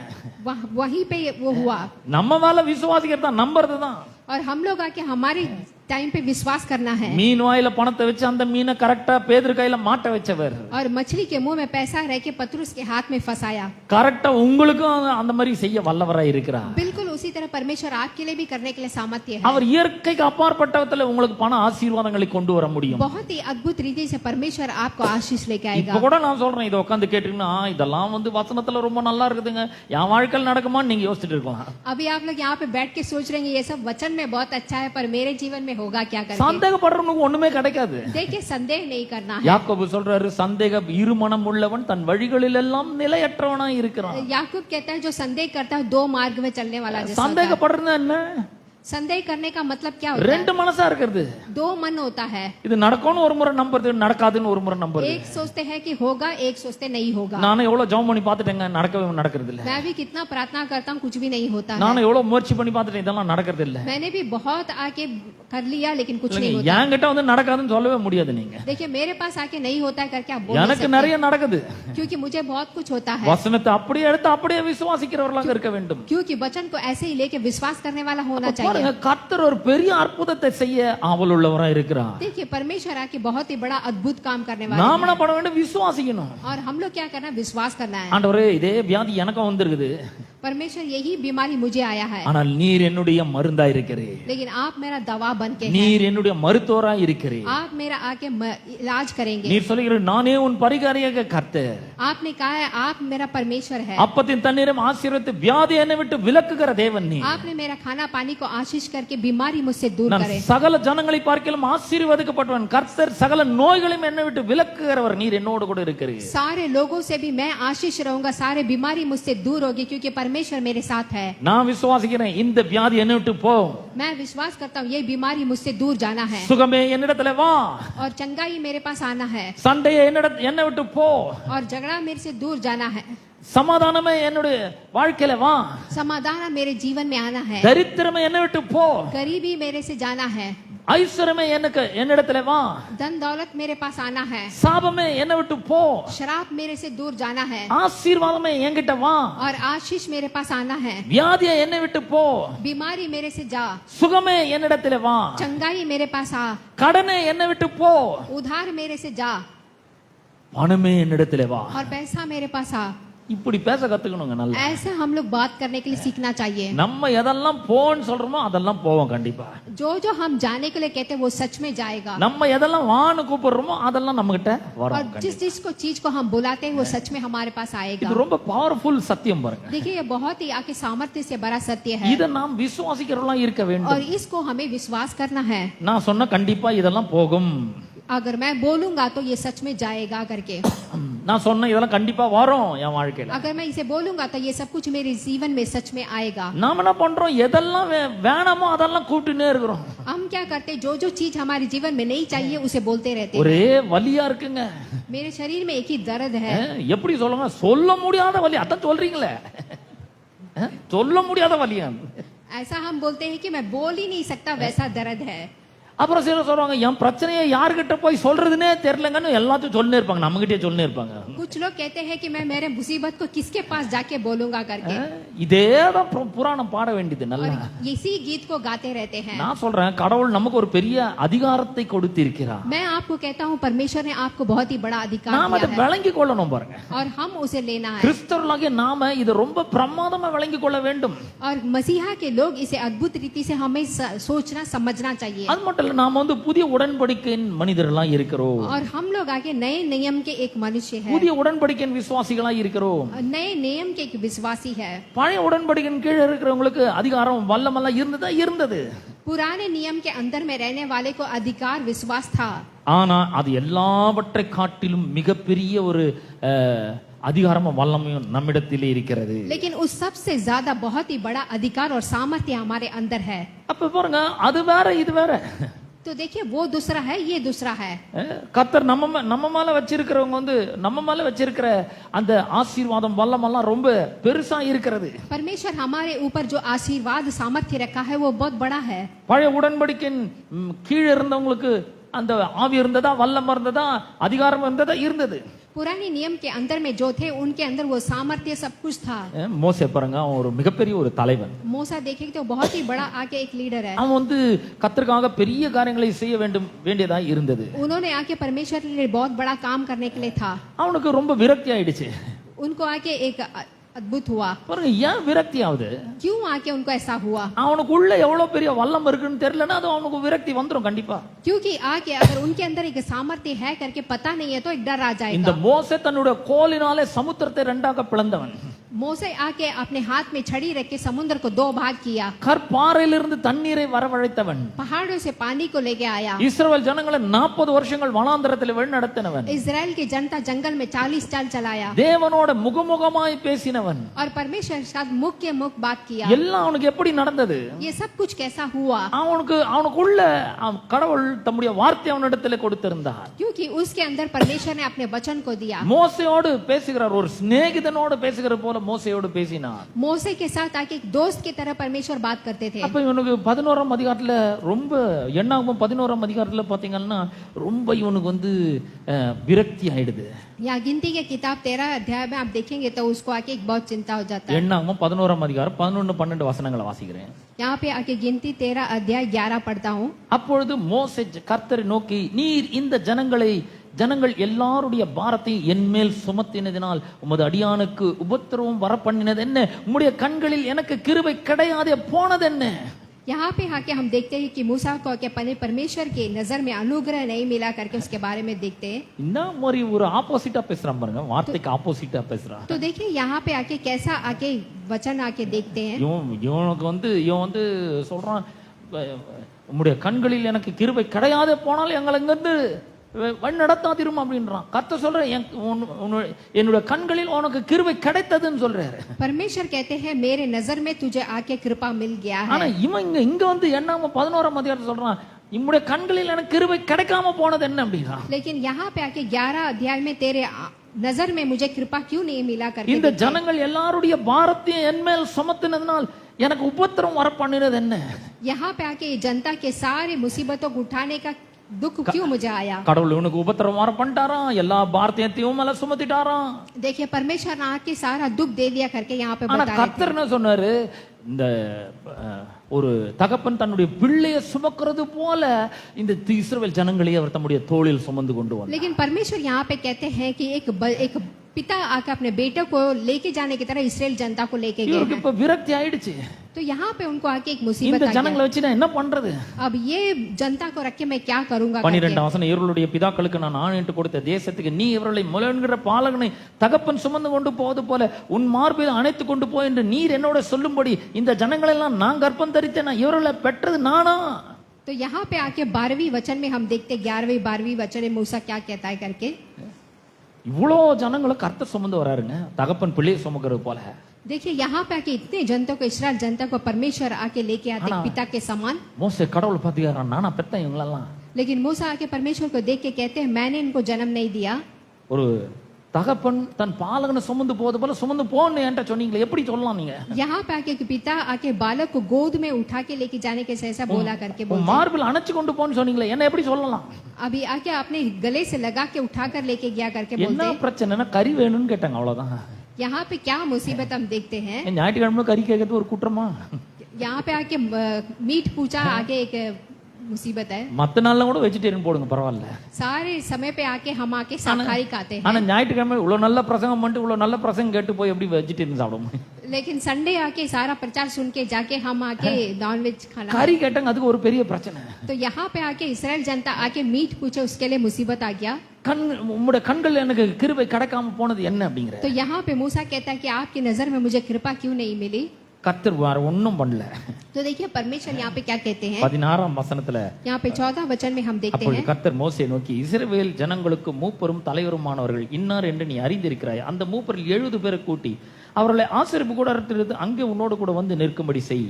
वहीं पे वो हुआ।
நம்ம மேல விசுவாசிக்கிறது தான், நம்புறது தான்.
और हम लोग आके हमारे टाइम पे विश्वास करना है।
மீன் வாயில பணத்தை வச்சு அந்த மீனை கரெக்டா பேதுரு கையில மாட்ட வச்சவர்.
और मछली के मुंह में पैसा रह के पतरुस के हाथ में फंसाया।
கரெக்டா உங்களுக்கும் அந்த மாதிரி செய்ய வல்லவரா இருக்கிறார்.
बिल्कुल उसी तरह परमेश्वर आपके लिए भी करने के लिए सामर्थ्य है।
அவர் இயற்கைக்கு அப்பாற்பட்டவத்துல உங்களுக்கு பண ஆசீர்வாதங்களை கொண்டு வர முடியும்.
बहुत ही अद्भुत रीति से परमेश्वर आपको आशीष लेके
இப்ப
आएगा।
கூட நான் சொல்றேன், இதை உட்கார்ந்து கேட்டீங்கன்னா இதெல்லாம் வந்து வசனத்துல ரொம்ப நல்லா இருக்குதுங்க, என் வாழ்க்கையில் நடக்குமான்னு நீங்க யோசிச்சுட்டு இருக்கலாம்.
अभी आप लोग यहाँ पे बैठ के सोच रहे हैं ये सब वचन में बहुत अच्छा है पर मेरे जीवन में होगा क्या करके।
சந்தேகப்படுறவனுக்கு ஒண்ணுமே கிடைக்காது.
देखिए संदेह नहीं करना है।
யாக்கோபு சொல்றாரு, சந்தேக இருமனம் உள்ளவன் தன் வழிகளில் எல்லாம் நிலையற்றவனா இருக்கிறான்.
याकूब कहता है जो संदेह करता है दो मार्ग में चलने वाला जैसा होता है।
சந்தேகப்படுறது என்ன?
संदेह करने का मतलब क्या होता है?
ரெண்டு மனசா இருக்கிறது.
दो मन होता है।
இது நடக்கும்னு ஒரு முறை நம்புறது, நடக்காதுன்னு ஒரு முறை நம்புறது.
एक सोचते हैं कि होगा, एक सोचते नहीं होगा।
நானும் எவ்வளவு ஜெபம் பண்ணி பார்த்துட்டேங்க, நடக்கிறது இல்ல.
मैं भी कितना प्रार्थना करता हूँ, कुछ भी नहीं होता है।
நானும் எவ்வளவு முயற்சி பண்ணி பார்த்துட்டேன், இதெல்லாம் நடக்கிறது இல்ல.
मैंने भी बहुत आके कर लिया लेकिन कुछ नहीं होता।
என்கிட்ட வந்து நடக்காதுன்னு சொல்லவே முடியாது நீங்க.
देखिए मेरे पास आके नहीं होता है करके आप बोल नहीं
எனக்கு
सकते,
நிறைய நடக்குது.
क्योंकि मुझे बहुत कुछ होता है।
வசனத்தை அப்படியே எடுத்து அப்படியே விசுவாசிக்கிறவர்களாக இருக்க வேண்டும்.
क्योंकि वचन को ऐसे ही लेके विश्वास करने वाला होना चाहिए।
பாருங்க, கர்த்தர் ஒரு பெரிய அற்புதத்தை செய்ய ஆவல் உள்ளவரா இருக்கிறார்.
देखिए परमेश्वर आके बहुत ही बड़ा अद्भुत काम करने वाला
நாம
है
என்ன பண்ண வேண்டும்? விசுவாசிக்கணும்.
और हम लोग क्या करना है? विश्वास करना है।
ஆண்டவரே, இதே வியாதி எனக்கும் வந்திருக்குது,
परमेश्वर यही बीमारी मुझे आया है
ஆனால் நீர் என்னுடைய மருந்தா இருக்கிறீர்,
लेकिन आप मेरा दवा बन के हैं।
நீர் என்னுடைய மருத்துவரா இருக்கிறீர்.
आप मेरा आके इलाज करेंगे।
நீர் சொல்லுகிறீர், நானே உன் பரிகாரியாக கர்த்தர்.
आपने कहा है आप मेरा परमेश्वर है।
அப்பத்தின் தண்ணீரும் ஆசீர்வதித்து வியாதி என்னை விட்டு விலக்குகிற தேவன் நீ.
आपने मेरा खाना पानी को आशीष करके बीमारी मुझसे दूर
நான்
करे।
சகல ஜனங்களை பார்க்கிலும் ஆசீர்வதிக்கப்பட்டவன், கர்த்தர் சகல நோய்களையும் என்னை விட்டு விலக்குகிறவர், நீர் என்னோடு கூட இருக்கிறீர்.
सारे लोगों से भी मैं आशीष रहूंगा, सारे बीमारी मुझसे दूर होगी क्योंकि परमेश्वर मेरे साथ है।
நான் விசுவாசிக்கிறேன், இந்த வியாதி என்னை விட்டு போ.
मैं विश्वास करता हूँ ये बीमारी मुझसे दूर जाना है
சுகமே என்னிடத்துல வா,
और चंगाई मेरे पास आना है
சண்டையே என்னை விட்டு போ,
और झगड़ा मेरे से दूर जाना है,
சமாதானமே என்னுடைய வாழ்க்கையில வா,
समाधान मेरे जीवन में आना है,
தரித்திரமே என்னை விட்டு போ,
गरीबी मेरे से जाना है,
ஐஸ்வர்யமே என்னிடத்துல வா,
धन दौलत मेरे पास आना है,
சாபமே என்னை விட்டு போ,
शराब मेरे से दूर जाना है
ஆசீர்வாதமே என்கிட்ட வா,
और आशीष मेरे पास आना है,
வியாதியே என்னை விட்டு போ,
बीमारी मेरे से जा,
சுகமே என்னிடத்துல வா,
चंगाई मेरे पास आ,
கடனே என்னை விட்டு போ,
उधार मेरे से जा
பணமே என்னிடத்துல வா.
और पैसा मेरे पास आ।
இப்படி பேச கத்துக்கணுங்க. நல்லா
ऐसे हम लोग बात करने के लिए सीखना चाहिए।
நம்ம எதெல்லாம் போன்னு சொல்றோமோ அதெல்லாம் போவோம் கண்டிப்பா.
जो जो हम जाने के लिए कहते हैं वो सच में जाएगा
நம்ம எதெல்லாம் வான்னு கூப்பிடுறோமோ அதெல்லாம் நம்ம கிட்ட
और
வரும்.
जिस जिस को चीज को हम बुलाते हैं वो सच में हमारे पास आएगा।
இது ரொம்ப பவர்ஃபுல் சத்தியம் பாருங்க.
देखिए ये बहुत ही आके सामर्थ्य से बड़ा सत्य है
இத நாம் விசுவாசிக்கிறவங்களா இருக்க
और
வேண்டும்.
इसको हमें विश्वास करना है।
நான் சொன்ன கண்டிப்பா இதெல்லாம் போகும்,
अगर मैं बोलूंगा तो ये सच में जाएगा करके,
நான் சொன்ன இதெல்லாம் கண்டிப்பா வரும் என் வாழ்க்கையில.
अगर मैं इसे बोलूंगा तो ये सब कुछ मेरे जीवन में सच में आएगा।
நாம என்ன பண்றோம்? எதெல்லாம் வேணாமோ அதெல்லாம் கூப்பிட்டுனே இருக்கிறோம்.
हम क्या करते हैं? जो जो चीज हमारे जीवन में नहीं चाहिए उसे बोलते रहते हैं।
ஒரே வலியா இருக்குங்க.
मेरे शरीर में एक ही दर्द है।
எப்படி சொல்லுங்க? சொல்ல முடியாத வலி, அதான் சொல்றீங்களே. சொல்ல முடியாத வலியா.
ऐसा हम बोलते हैं कि मैं बोल ही नहीं सकता, वैसा दर्द है।
அப்புறம் சிலர் சொல்றாங்க என் பிரச்சனையை யார்கிட்ட போய் சொல்றதுன்னே தெரியலங்கன்னு எல்லாத்தையும் சொல்லினே இருப்பாங்க, நம்ம கிட்டே சொல்லினே இருப்பாங்க.
कुछ लोग कहते हैं कि मैं मेरे मुसीबत को किसके पास जाके बोलूंगा करके,
இதேதான் புராணம் பாட வேண்டியது. நல்லா
और इसी गीत को गाते रहते हैं।
நான் சொல்றேன், கடவுள் நமக்கு ஒரு பெரிய அதிகாரத்தை கொடுத்திருக்கிறார்.
मैं आपको कहता हूँ परमेश्वर ने आपको बहुत ही बड़ा अधिकार
நாம அதை
दिया है
விளங்கி கொள்ளணும் பாருங்க.
और हम उसे लेना है।
கிறிஸ்தவர்களாகிய நாம இதை ரொம்ப பிரமாதமா விளங்கி கொள்ள வேண்டும்.
और मसीहा के लोग इसे अद्भुत रीति से हमें सोचना समझना चाहिए।
அது மட்டும் இல்ல, நாம வந்து புதிய உடன்படிக்கையின் மனிதர்களா இருக்கிறோம்.
और हम लोग आगे नए नियम के एक मनुष्य है,
புதிய உடன்படிக்கையின் விசுவாசிகளா இருக்கிறோம்.
नए नियम के एक विश्वासी है।
பழைய உடன்படிக்கையின் கீழே இருக்கிறவங்களுக்கு அதிகாரம் வல்லமெல்லாம் இருந்தது.
पुराने नियम के अंदर में रहने वाले को अधिकार विश्वास था,
ஆனா அது எல்லாவற்றை காட்டிலும் மிகப்பெரிய ஒரு அதிகாரமும் வல்லமையும் நம்மிடத்திலே இருக்கிறது.
लेकिन उस सबसे ज्यादा बहुत ही बड़ा अधिकार और सामर्थ्य हमारे अंदर है।
அப்ப பாருங்க, அது வேற இது வேற.
तो देखिए, वो दूसरा है, ये दूसरा है।
கர்த்தர் நம்ம மேல வச்சிருக்கிறவங்க வந்து நம்ம மேல வச்சிருக்கிற அந்த ஆசீர்வாதம் வல்லமெல்லாம் ரொம்ப பெருசா இருக்கிறது.
परमेश्वर हमारे ऊपर जो आशीर्वाद सामर्थ्य रखा है वो बहुत बड़ा है।
பழைய உடன்படிக்கையின் கீழே இருந்தவங்களுக்கு அந்த ஆவி இருந்ததா, வல்லம் இருந்ததா, அதிகாரம் இருந்ததா? இருந்தது.
पुराने नियम के अंदर में जो थे उनके अंदर वो सामर्थ्य सब कुछ था।
மோசே பாருங்க, அவன் ஒரு மிகப்பெரிய ஒரு தலைவன்.
मूसा देखेंगे तो बहुत ही बड़ा आके एक लीडर है।
அவன் வந்து கர்த்தருக்காக பெரிய காரியங்களை செய்ய வேண்டியதா இருந்தது.
उन्होंने आके परमेश्वर के लिए बहुत बड़ा काम करने के लिए था।
அவனுக்கு ரொம்ப விரக்தி ஆயிடுச்சு.
उनको आके एक अद्भुत हुआ।
பாருங்க, ஏன் விரக்தி ஆகுது?
क्यों आके उनको ऐसा हुआ?
அவனுக்குள்ள எவ்வளவு பெரிய வல்லம் இருக்குன்னு தெரியலன்னா அது அவனுக்கு விரக்தி வந்துரும் கண்டிப்பா.
क्योंकि आके अगर उनके अंदर एक सामर्थ्य है करके पता नहीं है तो एक डर आ
இந்த
जाएगा।
மோசே தன்னுடைய கோலினாலே சமுத்திரத்தை ரெண்டாக பிளந்தவன்.
मोसे आके अपने हाथ में छड़ी रख के समुद्र को दो भाग किया।
கற்பாறையிலிருந்து தண்ணீரை வரவழைத்தவன்.
पहाड़ों से पानी को लेके आया।
இஸ்ரவேல் ஜனங்களை 40 வருஷங்கள் வனாந்தரத்தில் வழிநடத்தினவன்.
इजराइल की जनता जंगल में 40 साल चलाया
தேவனோட முகமுகமாய் பேசினவன்.
और परमेश्वर के साथ मुख के मुख बात किया।
எல்லாம் அவனுக்கு எப்படி நடந்தது?
ये सब कुछ कैसा हुआ?
அவனுக்குள்ள கடவுள் தம்முடைய வார்த்தை அவனிடத்திலே கொடுத்திருந்தார்.
क्योंकि उसके अंदर परमेश्वर ने अपने वचन को दिया।
மோசேயோடு பேசுகிறார், ஒரு சிநேகிதனோடு பேசுகிற போல மோசேயோடு பேசினார்.
मोसे के साथ आके एक दोस्त की तरह परमेश्वर बात करते थे।
அப்ப இவனுக்கு 11ஆம் அதிகாரத்துல ரொம்ப என்னாகும், 11ஆம் அதிகாரத்துல பாத்தீங்கன்னா ரொம்ப இவனுக்கு வந்து விரக்தி ஆயிடுது.
यहाँ गिनती के किताब 13 अध्याय में आप देखेंगे तो उसको आके एक बहुत चिंता हो जाता है।
என்னாகும் 11ஆம் அதிகாரம் 11-12 வசனங்களை வாசிக்கிறேன்.
यहाँ पे आके गिनती 13 अध्याय 11 पढ़ता हूँ।
அப்பொழுது மோசே கர்த்தரை நோக்கி, நீர் இந்த ஜனங்கள் எல்லாருடைய பாரத்தை என்மேல் சுமத்தினதினால் உமது அடியானுக்கு உபத்திரவம் வர பண்ணினது என்ன? உம்முடைய கண்களில் எனக்கு கிருபை கிடையாதே போனது என்ன?
यहाँ पे आके हम देखते हैं कि मूसा को आके अपने परमेश्वर के नजर में अनुग्रह नहीं मिला करके उसके बारे में देखते हैं।
இந்த மாதிரி ஒரு ஆப்போசிட்டா பேசுறான் பாருங்க, வார்த்தைக்கு ஆப்போசிட்டா பேசுறான்.
तो देखिए यहाँ पे आके कैसा आके वचन आके देखते हैं।
இவன் வந்து சொல்றான், உம்முடைய கண்களில் எனக்கு கிருபை கிடையாதே போனால் எங்களை இங்கிருந்து வழி நடத்தாதிரும் அப்படின்றான். கர்த்தர் சொல்ற, என்னுடைய கண்களில் உனக்கு கிருபை கிடைத்ததுன்னு சொல்றாரு.
परमेश्वर कहते हैं मेरे नजर में तुझे आके कृपा मिल गया है।
ஆனா இவன் இங்க வந்து என்னாம 11ஆம் அதிகாரத்துல சொல்றான், உம்முடைய கண்களில் எனக்கு கிருபை கிடைக்காம போனது என்ன அப்படின்றான்.
लेकिन यहाँ पे आके 11 अध्याय में तेरे नजर में मुझे कृपा क्यों नहीं मिला करके
இந்த ஜனங்கள் எல்லாருடைய பாரத்தையும் என்மேல் சுமத்தினதனால் எனக்கு உபத்திரம் வர பண்ணினது என்ன?
यहाँ पे आके जनता के सारे मुसीबतों को उठाने का दुख क्यों मुझे आया?
கடவுள் உனக்கு உபத்திரம் வர பண்ணிட்டாராம், எல்லா பாரத்தையும் மேல சுமத்திட்டாராம்.
देखिए परमेश्वर ने आके सारा दुख दे दिया करके यहाँ पे
ஆனா
बता
கர்த்தர் என்ன சொன்னாரு, இந்த ஒரு தகப்பன் தன்னுடைய பிள்ளையை சுமக்கிறது போல இந்த இஸ்ரவேல் ஜனங்களை அவர் தம்முடைய தோளில் சுமந்து கொண்டு வந்தார்.
लेकिन परमेश्वर यहाँ पे कहते हैं कि एक पिता आकर अपने बेटे को लेके जाने की तरह इसराइल जनता को लेके गए
இவருக்கு
हैं।
இப்ப விரக்தி ஆயிடுச்சு.
तो यहाँ पे उनको आके एक मुसीबत
இந்த
आ
ஜனங்களை வச்சு நான் என்ன பண்றது?
गया। अब ये जनता को रख के मैं क्या करूंगा?
12ஆம் வசனம், இவர்களுடைய பிதாக்களுக்கு நான் ஆணையிட்டு கொடுத்த தேசத்துக்கு நீ இவர்களை முலன்கிற பாலகனை தகப்பன் சுமந்து கொண்டு போவது போல உன் மார்பில் அணைத்து கொண்டு போ என்று நீர் என்னோட சொல்லும்படி இந்த ஜனங்கள் எல்லாம் நான் கர்ப்பம் தரித்தேன், இவர்களை பெற்றது நானா?
तो यहाँ पे आके 12वीं वचन में हम देखते 11वीं 12वीं वचन में मूसा क्या कहता है करके।
இவ்வளோ ஜனங்களை கர்த்தர் சுமந்து வராருங்க, தகப்பன் பிள்ளையை சுமக்கிறது போல.
देखिए यहाँ पे आके इतने जनता को, इसराइल जनता को परमेश्वर आके लेके आते
हाँ।
पिता के समान।
மோசே கடவுள் பாத்துக்கிறான், நானா பெத்தேன் இவங்களெல்லாம்.
लेकिन मूसा आके परमेश्वर को देख के कहते हैं मैंने इनको जन्म नहीं दिया।
ஒரு தகப்பன் தன் பாலகனை சுமந்து போவது போல சுமந்து போன்னு என்கிட்ட சொன்னீங்களே, எப்படி சொல்லலாம் நீங்க?
यहाँ पे आके पिता आके बालक को गोद में उठा के लेके जाने के ऐसा बोला करके बोलते हैं।
மார்பில் அணைச்சு கொண்டு போன்னு சொன்னீங்களே, என்ன எப்படி சொல்லலாம்?
अभी आके अपने गले से लगा के उठा कर लेके गया करके बोलते
என்ன
हैं।
பிரச்சனைனா கறி வேணும்னு கேட்டாங்க, அவ்வளவுதான்.
यहाँ पे क्या मुसीबत हम देखते हैं,
ஞாயிற்றுக்கிழமை கறி கேட்கறது ஒரு குற்றமா?
यहाँ पे आके मीट पूछा आगे एक मुसीबत है।
மத்த நாள்ல கூட வெஜிடேரியன் போடுங்க, பரவாயில்ல.
सारे समय पे आके हम आके शाकाहारी खाते हैं,
ஆனா ஞாயிற்றுக்கிழமை இவ்வளவு நல்ல பிரசங்கம் பண்ணிட்டு இவ்வளவு நல்ல பிரசங்கம் கேட்டு போய் எப்படி வெஜிடேரியன் சாப்பிட முடியும்?
लेकिन संडे आके सारा प्रचार सुन के जाके हम आके नॉनवेज खाना।
கறி கேட்டாங்க, அதுக்கு ஒரு பெரிய பிரச்சனை.
तो यहाँ पे आके इसराइल जनता आके मीट पूछे, उसके लिए मुसीबत आ गया।
கண் உம்முடைய கண்கள் எனக்கு கிருபை கிடைக்காம போனது என்ன அப்படிங்கிற.
तो यहाँ पे मूसा कहता है कि आपकी नजर में मुझे कृपा क्यों नहीं मिली।
கர்த்தர் வேற ஒண்ணும் பண்ணல.
तो देखिए परमेश्वर यहाँ पे क्या कहते हैं,
16ஆம் வசனத்துல
यहाँ पे 14 वचन में हम देखते
அப்பொழுது
हैं,
கர்த்தர் மோசேயை நோக்கி, இஸ்ரவேல் ஜனங்களுக்கு மூப்பரும் தலைவருமானவர்கள் இன்னார் என்று நீ அறிந்திருக்கிறாய். அந்த மூப்பரில் 70 பேரை கூட்டி அவர்களை ஆசரிப்பு கூடாரத்திலிருந்து அங்கே உன்னோடு கூட வந்து நிற்கும்படி செய்.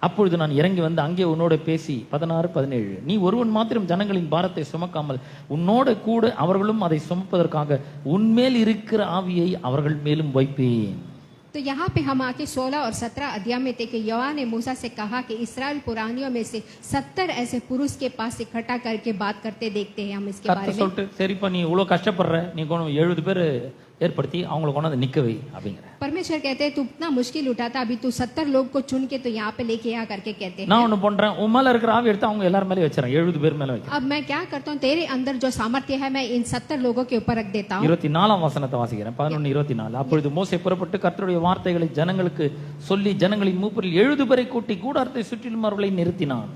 அப்பொழுது நான் இறங்கி வந்து அங்கே உன்னோட பேசி 16, 17 நீ ஒருவன் மாத்திரம் ஜனங்களின் பாரத்தை சுமக்காமல் உன்னோட கூட அவர்களும் அதை சுமப்பதற்காக உன்மேல் இருக்கிற ஆவியை அவர்கள் மேலும் வைப்பேன்.
तो यहाँ पे हम आके 16 और 17 अध्याय में थे कि यहोवा ने मूसा से कहा कि इस्राएल पुरानियों में से 70 ऐसे पुरुष के पास इकट्ठा करके बात करते देखते हैं हम इसके बारे
கர்த்தர்
में।
சொல்லிட்டு, சரிப்பா நீ இவ்வளவு கஷ்டப்படுற, நீ கொண்டு 70 பேர் ஏற்படுத்தி அவங்களை கொண்டாந்து நிக்கவை அப்படிங்கிற.
परमेश्वर कहते हैं तू इतना मुश्किल उठाता, अभी तू 70 लोग को चुन के तो यहाँ पे लेके आ करके कहते हैं।
நான் ஒண்ணு பண்றேன், உன் மேல இருக்கிற ஆவி எடுத்து அவங்க எல்லாரும் மேலே வச்சிடறேன், 70 பேர் மேல வைக்கிறேன்.
अब मैं क्या करता हूँ, तेरे अंदर जो सामर्थ्य है मैं इन 70 लोगों के ऊपर रख देता हूँ।
24ஆம் வசனத்தை வாசிக்கிறேன், 11, 24. அப்பொழுது மோசே புறப்பட்டு கர்த்தருடைய வார்த்தைகளை ஜனங்களுக்கு சொல்லி ஜனங்களின் மூப்பரில் 70 பேரை கூட்டி கூடாரத்தை சுற்றிலும் அவர்களை நிறுத்தினான்.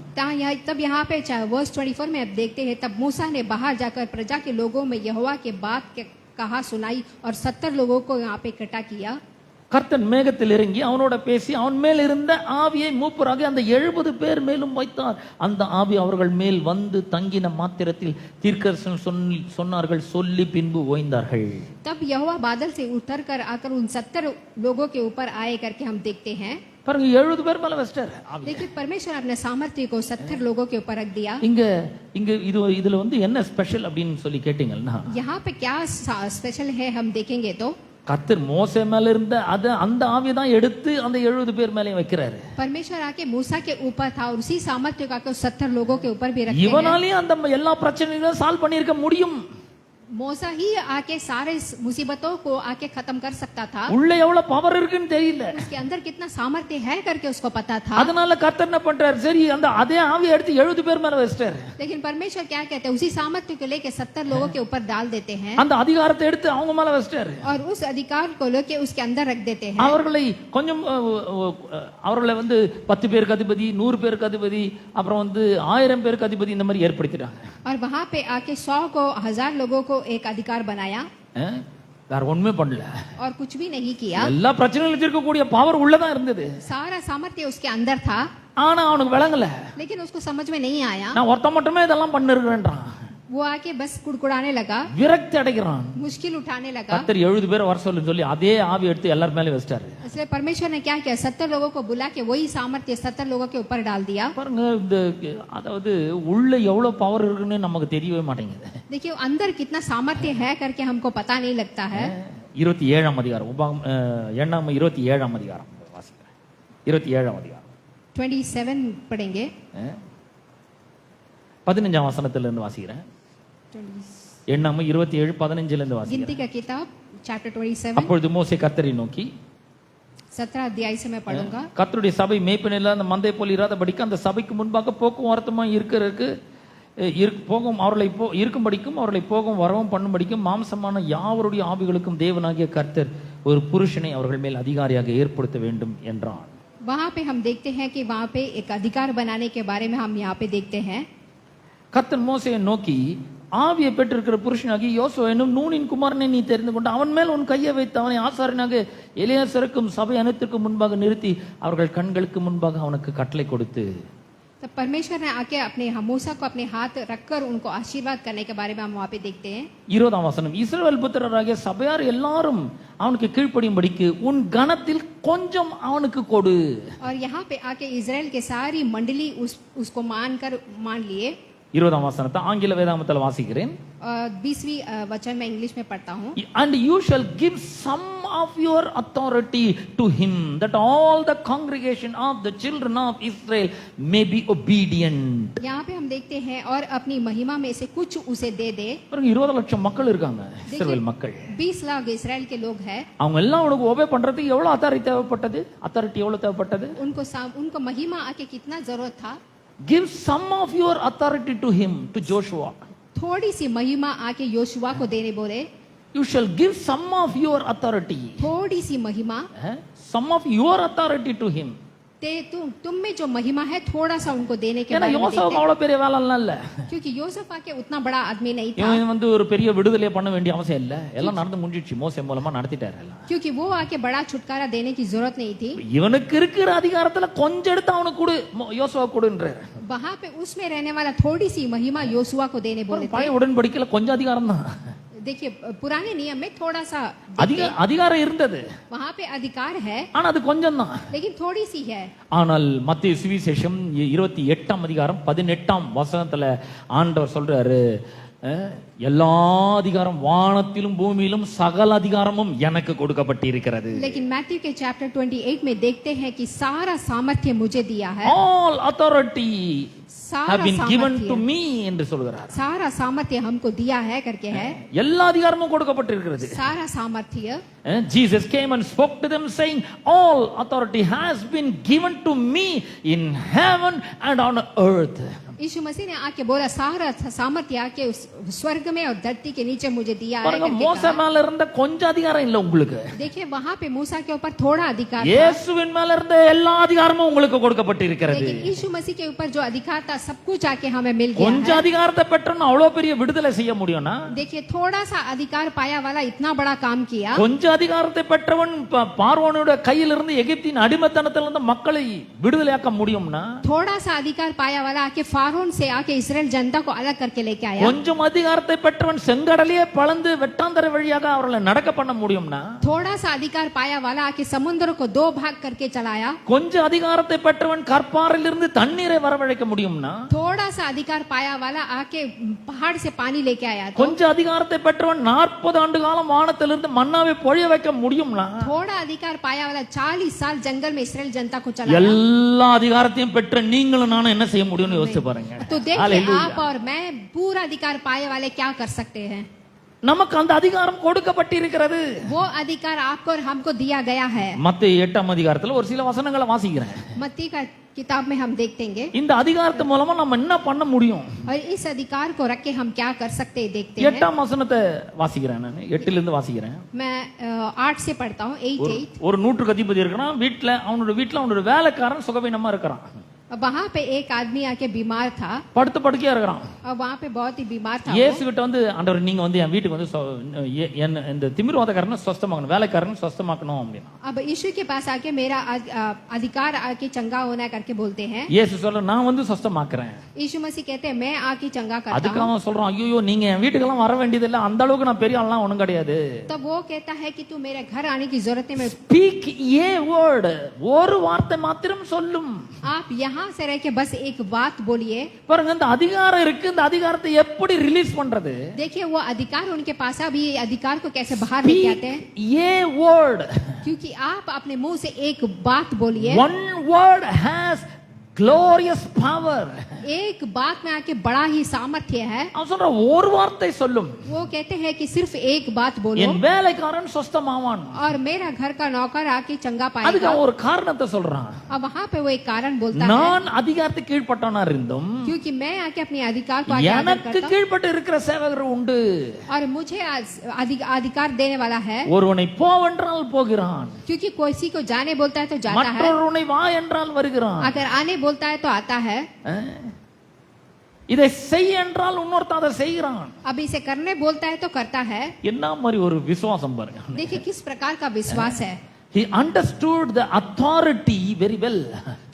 तब यहाँ पे वर्स 24 में अब देखते हैं, तब मूसा ने बाहर जाकर प्रजा के लोगों में यहोवा के बात के कहा सुनाई और 70 लोगों को यहाँ पे इकट्ठा किया।
கர்த்தன் மேகத்தில் இறங்கி அவனோட பேசி அவன் மேல் இருந்த ஆவியை மூப்பராகி அந்த 70 பேர் மேலும் வைத்தார். அந்த ஆவி அவர்கள் மேல் வந்து தங்கின மாத்திரத்தில் தீர்க்கதரிசனம் சொன்னார்கள், சொல்லி பின்பு ஓய்ந்தார்கள்.
तब यहोवा बादल से उतर कर आकर उन 70 लोगों के ऊपर आए करके हम देखते हैं।
பாருங்க, 70 பேர் மேல வச்சிட்டார் ஆவி.
देखिए परमेश्वर अपने सामर्थ्य को 70 लोगों के ऊपर रख दिया।
இங்க இதுல வந்து என்ன ஸ்பெஷல் அப்படின்னு சொல்லி கேட்டீங்கன்னா,
यहाँ पे क्या स्पेशल है हम देखेंगे तो
கர்த்தர் மோசே மேல இருந்த அந்த ஆவியை தான் எடுத்து அந்த 70 பேர் மேலயும் வைக்கிறாரு.
परमेश्वर आके मूसा के ऊपर था और उसी सामर्थ्य का 70 लोगों के ऊपर भी रखते हैं।
இவனாலேயும் அந்த எல்லா பிரச்சனைகளையும் சால்வ் பண்ணிருக்க முடியும்.
मूसा ही आके सारे मुसीबतों को आके खत्म कर सकता था।
உள்ள எவ்வளவு பவர் இருக்குன்னு தெரியல,
उसके अंदर कितना सामर्थ्य है करके उसको पता था।
அதனால கர்த்தர் என்ன பண்றாரு, சரி அந்த அதே ஆவியை எடுத்து 70 பேர் மேல வச்சிட்டாரு.
लेकिन परमेश्वर क्या कहते हैं, उसी सामर्थ्य को लेके 70 लोगों के ऊपर डाल देते हैं
அந்த அதிகாரத்தை எடுத்து அவங்க மேல வச்சிட்டாரு.
और उस अधिकार को लेके उसके अंदर रख देते हैं।
அவர்களை கொஞ்சம் அவர்களை வந்து 10 பேருக்கு அதிபதி, 100 பேருக்கு அதிபதி, அப்புறம் வந்து 1000 பேருக்கு அதிபதி, இந்த மாதிரி ஏற்படுத்திட்டாங்க.
और वहां पे आके 100 को 1000 लोगों को एक अधिकार बनाया
வேற ஒண்ணுமே பண்ணல
और कुछ भी नहीं किया।
எல்லா பிரச்சனைகளும் தீர்க்கக்கூடிய பவர் உள்ளதான் இருந்தது,
सारा सामर्थ्य उसके अंदर था,
ஆனா அவனுக்கு விளங்கல.
लेकिन उसको समझ में नहीं आया।
நான் ஒருத்த மட்டுமே இதெல்லாம் பண்ணிருக்கேன்றான்,
वो आके बस कुड़कुड़ाने लगा,
விரக்தி அடைகிறான்.
मुश्किल उठाने लगा।
கர்த்தர் 70 பேர் வர சொல்லி அதே ஆவி எடுத்து எல்லார் மேலே வச்சிட்டாரு.
इसलिए परमेश्वर ने क्या किया, 70 लोगों को बुला के वही सामर्थ्य 70 लोगों के ऊपर डाल दिया।
பாருங்க, இந்த அதாவது உள்ள எவ்வளவு பவர் இருக்குன்னு நமக்கு தெரியவே மாட்டேங்குது.
देखिए अंदर कितना सामर्थ्य है करके हमको पता नहीं लगता है।
27ஆம் அதிகாரம், உபாகம் 27ஆம் அதிகாரம் வாசிக்கிறேன். 27ஆம் அதிகாரம்
27 पढ़ेंगे,
15ஆம் வசனத்துல இருந்து வாசிக்கிறேன். எண்ணாம 27, 15ல இருந்து வாசிக்கிறேன்.
गिनती का किताब चैप्टर 27
அப்பொழுது மோசே கர்த்தரை நோக்கி,
17 अध्याय से मैं पढ़ूंगा।
கர்த்தருடைய சபை மேய்ப்பனில் அந்த மந்தை போல் இராதபடிக்கு அந்த சபைக்கு முன்பாக போக்கும் வரத்துமா இருக்கிறதுக்கு போகும் அவர்களை இருக்கும்படிக்கும் அவர்களை போகும் வரவும் பண்ணும்படிக்கும் மாம்சமான யாவருடைய ஆவிகளுக்கும் தேவனாகிய கர்த்தர் ஒரு புருஷனை அவர்கள் மேல் அதிகாரியாக ஏற்படுத்த வேண்டும் என்றான்.
वहां पे हम देखते हैं कि वहां पे एक अधिकार बनाने के बारे में हम यहाँ पे देखते हैं।
கர்த்தர் மோசேயை நோக்கி, ஆவியை பெற்றிருக்கிற புருஷனாகி யோசுவா என்னும் நூனின் குமாரனை நீ தெரிந்து கொண்டு அவன் மேல் உன் கையை வைத்து அவனை ஆசாரியனாக எலியாசருக்கும் சபை அனைத்திற்கும் முன்பாக நிறுத்தி அவர்கள் கண்களுக்கு முன்பாக அவனுக்கு கட்டளை கொடுத்து.
तब परमेश्वर ने आके अपने मूसा को अपने हाथ रखकर उनको आशीर्वाद करने के बारे में हम वहाँ पे देखते हैं। 20ஆம்
வசனம், இஸ்ரவேல் புத்திரராகிய சபையார் எல்லாரும் அவனுக்கு கீழ்ப்படியும்படிக்கு உன் கனத்தில் கொஞ்சம் அவனுக்கு கொடு.
और यहाँ पे आके इजराइल के सारी मंडली उसको मान लिए
20ஆம் வசனத்தை ஆங்கில வேதாகமத்தில் வாசிக்கிறேன்.
20वीं वचन मैं इंग्लिश में पढ़ता हूँ.
And you shall give some of your authority to him, that all the congregation of the children of Israel may be obedient.
यहाँ पे हम देखते हैं और अपनी महिमा में से कुछ उसे दे दे.
பாருங்க 20 லட்சம் மக்கள் இருக்காங்க, இஸ்ரவேல் மக்கள்.
20 लाख इस्राएल के लोग हैं.
அவங்க எல்லாம் உனக்கு ஒபே பண்றதுக்கு எவ்வளவு அத்தாரிட்டி தேவைப்பட்டது? அத்தாரிட்டி எவ்வளவு தேவைப்பட்டது?
उनको महिमा आके कितना जरूरत था.
Give some of your authority to him, to Joshua.
थोड़ी सी महिमा आके योशुआ को देने बोले.
You shall give some of your authority.
थोड़ी सी महिमा.
Some of your authority to him.
तुम में जो महिमा है थोड़ा सा उनको देने के
ஏன்னா யோசேப்பு அவ்வளவு பெரிய வேலை இல்ல.
क्योंकि யோசேப் आके उतना बड़ा आदमी नहीं था.
இவன் வந்து ஒரு பெரிய விடுதலை பண்ண வேண்டிய அவசியம் இல்ல. எல்லாம் நடந்து முடிஞ்சிச்சு, மோசே மூலமா நடத்திட்டாரு எல்லாம்.
क्योंकि वो आके बड़ा छुटकारा देने की जरूरत नहीं थी.
இவனுக்கு இருக்கிற அதிகாரத்துல கொஞ்சம் எடுத்து அவனுக்கு கொடு, யோசுவா கொடுன்றாரு.
वहां पे उसमें रहने वाला थोड़ी सी महिमा योशुआ को देने बोले थे.
பழைய உடன்படிக்கையில கொஞ்சம் அதிகாரம் தான்.
देखिए पुराने नियम में थोड़ा सा
அதிகாரம் இருந்தது,
वहां पे अधिकार है,
ஆனா அது கொஞ்சம் தான்.
लेकिन थोड़ी सी है.
ஆனால் மத்தேயு சுவிசேஷம் 28ஆம் அதிகாரம் 18ஆம் வசனத்துல ஆண்டவர் சொல்றாரு, எல்லா அதிகாரம் வானத்திலும் பூமியிலும் சகல அதிகாரமும் எனக்கு கொடுக்கப்பட்டிருக்கிறது.
लेकिन मैथ्यू के चैप्टर 28 में देखते हैं कि सारा सामर्थ्य मुझे दिया है.
All authority have been given to me என்று சொல்கிறார்.
सारा सामर्थ्य हमको दिया है करके है.
எல்லா அதிகாரமும் கொடுக்கப்பட்டிருக்கிறது.
सारा सामर्थ्य.
Jesus came and spoke to them saying, all authority has been given to me in heaven and on earth.
यीशु मसीह ने आके बोला सारा सामर्थ्य आके स्वर्ग में और धरती के नीचे मुझे दिया है.
பாருங்க மோசே மேல இருந்த கொஞ்சம் அதிகாரம் இல்ல உங்களுக்கு.
देखिए वहां पे मूसा के ऊपर थोड़ा अधिकार था.
இயேசுவின் மேல இருந்த எல்லா அதிகாரமும் உங்களுக்கு கொடுக்கப்பட்டிருக்கிறது.
लेकिन यीशु मसीह के ऊपर जो अधिकार था सब कुछ आके हमें मिल गया है.
கொஞ்சம் அதிகாரத்தை பெற்றவன் அவ்வளவு பெரிய விடுதலை செய்ய முடியும்னா?
देखिए थोड़ा सा अधिकार पाया वाला इतना बड़ा काम किया.
கொஞ்சம் அதிகாரத்தை பெற்றவன் பார்வோனுடைய கையில் இருந்து எகிப்தின் அடிமைத்தனத்திலிருந்து மக்களை விடுதலையாக்க முடியும்னா?
थोड़ा सा अधिकार पाया वाला आके फारोन से आके इस्राएल जनता को अलग करके लेके आया.
கொஞ்சம் அதிகாரத்தை பெற்றவன் செங்கடலையே பளந்து வெட்டாந்தரை வழியாக அவர்களை நடக்க பண்ண முடியும்னா?
थोड़ा सा अधिकार पाया वाला आके समुद्र को दो भाग करके चलाया.
கொஞ்சம் அதிகாரத்தை பெற்றவன் கற்பாரிலிருந்து தண்ணீரை வரவழைக்க முடியும்னா?
थोड़ा सा अधिकार पाया वाला आके पहाड़ से पानी लेके आया.
கொஞ்சம் அதிகாரத்தை பெற்றவன் 40 ஆண்டு காலம் வானத்திலிருந்து மன்னாவை பொழிய வைக்க முடியும்னா?
थोड़ा अधिकार पाया वाला 40 साल जंगल में इस्राएल जनता को चलाया.
எல்லா அதிகாரத்தையும் பெற்ற நீங்களும் நானும் என்ன செய்ய முடியும்னு யோசிச்சு பாருங்க.
तो देखिए आप और मैं पूरा अधिकार पाए वाले क्या कर सकते हैं.
நமக்கு அந்த அதிகாரம் கொடுக்கப்பட்டிருக்கிறது.
वो अधिकार आपको और हमको दिया गया है.
மத்தேயு 8ஆம் அதிகாரத்துல ஒரு சில வசனங்களை வாசிக்கிறேன்.
मत्ती का किताब में हम देखेंगे.
இந்த அதிகாரத்து மூலமா நம்ம என்ன பண்ண முடியும்?
और इस अधिकार को रख के हम क्या कर सकते हैं देखते हैं.
8ஆம் வசனத்தை வாசிக்கிறேன், நான் 8ல இருந்து வாசிக்கிறேன்.
मैं 8 से पढ़ता हूं. 8
ஒரு நூற்றுக்கு அதிபதி இருக்கான், அவனோட வீட்டுல அவனோட வேலைக்காரன் சுகவீனமா இருக்கிறான்.
वहां पे एक आदमी आके बीमार था.
படுத்து படுக்கையா இருக்கிறான்.
और वहां पे बहुत ही बीमार था.
இயேசு கிட்ட வந்து ஆண்டவர் நீங்க வந்து என் வீட்டுக்கு வந்து இந்த திமிர்வாதக்காரனை சுத்தமாக்கணும், வேலைக்காரனை சுத்தமாக்கணும் அப்படினா.
अब यीशु के पास आके मेरा अधिकार आके चंगा होना करके बोलते हैं.
இயேசு சொல்ற நான் வந்து சுத்தமாக்குறேன்.
यीशु मसीह कहते हैं मैं आके चंगा करता हूं.
அதுக்கு அவன் சொல்றான் ஐயோ நீங்க என் வீட்டுக்கெல்லாம் வர வேண்டியது இல்ல, அந்த அளவுக்கு நான் பெரிய ஆளலாம் ஒண்ணும் கிடையாது.
तब वो कहता है कि तू मेरे घर आने की जरूरत नहीं.
Speak a word, ஒரு வார்த்தை மாத்திரம் சொல்லும்.
आप यहाँ से रह के बस एक बात बोलिए.
பாருங்க இந்த அதிகாரம் இருக்கு, இந்த அதிகாரத்தை எப்படி ரிலீஸ் பண்றது?
देखिए वो अधिकार उनके पास है, अभी अधिकार को कैसे बाहर लेके आते हैं.
a word,
क्योंकि आप अपने मुंह से एक बात बोलिए.
one word has glorious power.
एक बात में आके बड़ा ही सामर्थ्य है.
அவன் சொல்ற ஒரு வார்த்தை சொல்லும்.
वो कहते हैं कि सिर्फ एक बात बोलो
என் வேலைக்காரன் சுத்தமாவான்.
और मेरा घर का नौकर आके चंगा
அதுக்கு
पाएगा.
ஒரு காரணத்தை சொல்றான்.
अब वहाँ पे वो एक कारण बोलता है.
நான் அதிகாரத்துக்கு கீழ்ப்பட்டவனா இருந்தும்
क्योंकि मैं आके अपने अधिकार को आगे आदर
எனக்கு
करता हूं.
கீழ்ப்பட்டு இருக்கிற சேவகர் உண்டு.
और मुझे अधिकार देने वाला है.
ஒருவனை போவென்றால் போகிறான்,
क्योंकि किसी को जाने बोलता है तो जाता है,
மற்றொருவனை வா என்றால் வருகிறான்,
अगर आने बोलता है तो आता है.
இதை செய் என்றால் இன்னொருத்தன் அதை செய்கிறான்.
अब इसे करने बोलता है तो करता है.
என்ன மாதிரி ஒரு விசுவாசம் பாருங்க.
देखिए किस प्रकार का विश्वास है.
He understood the authority very well.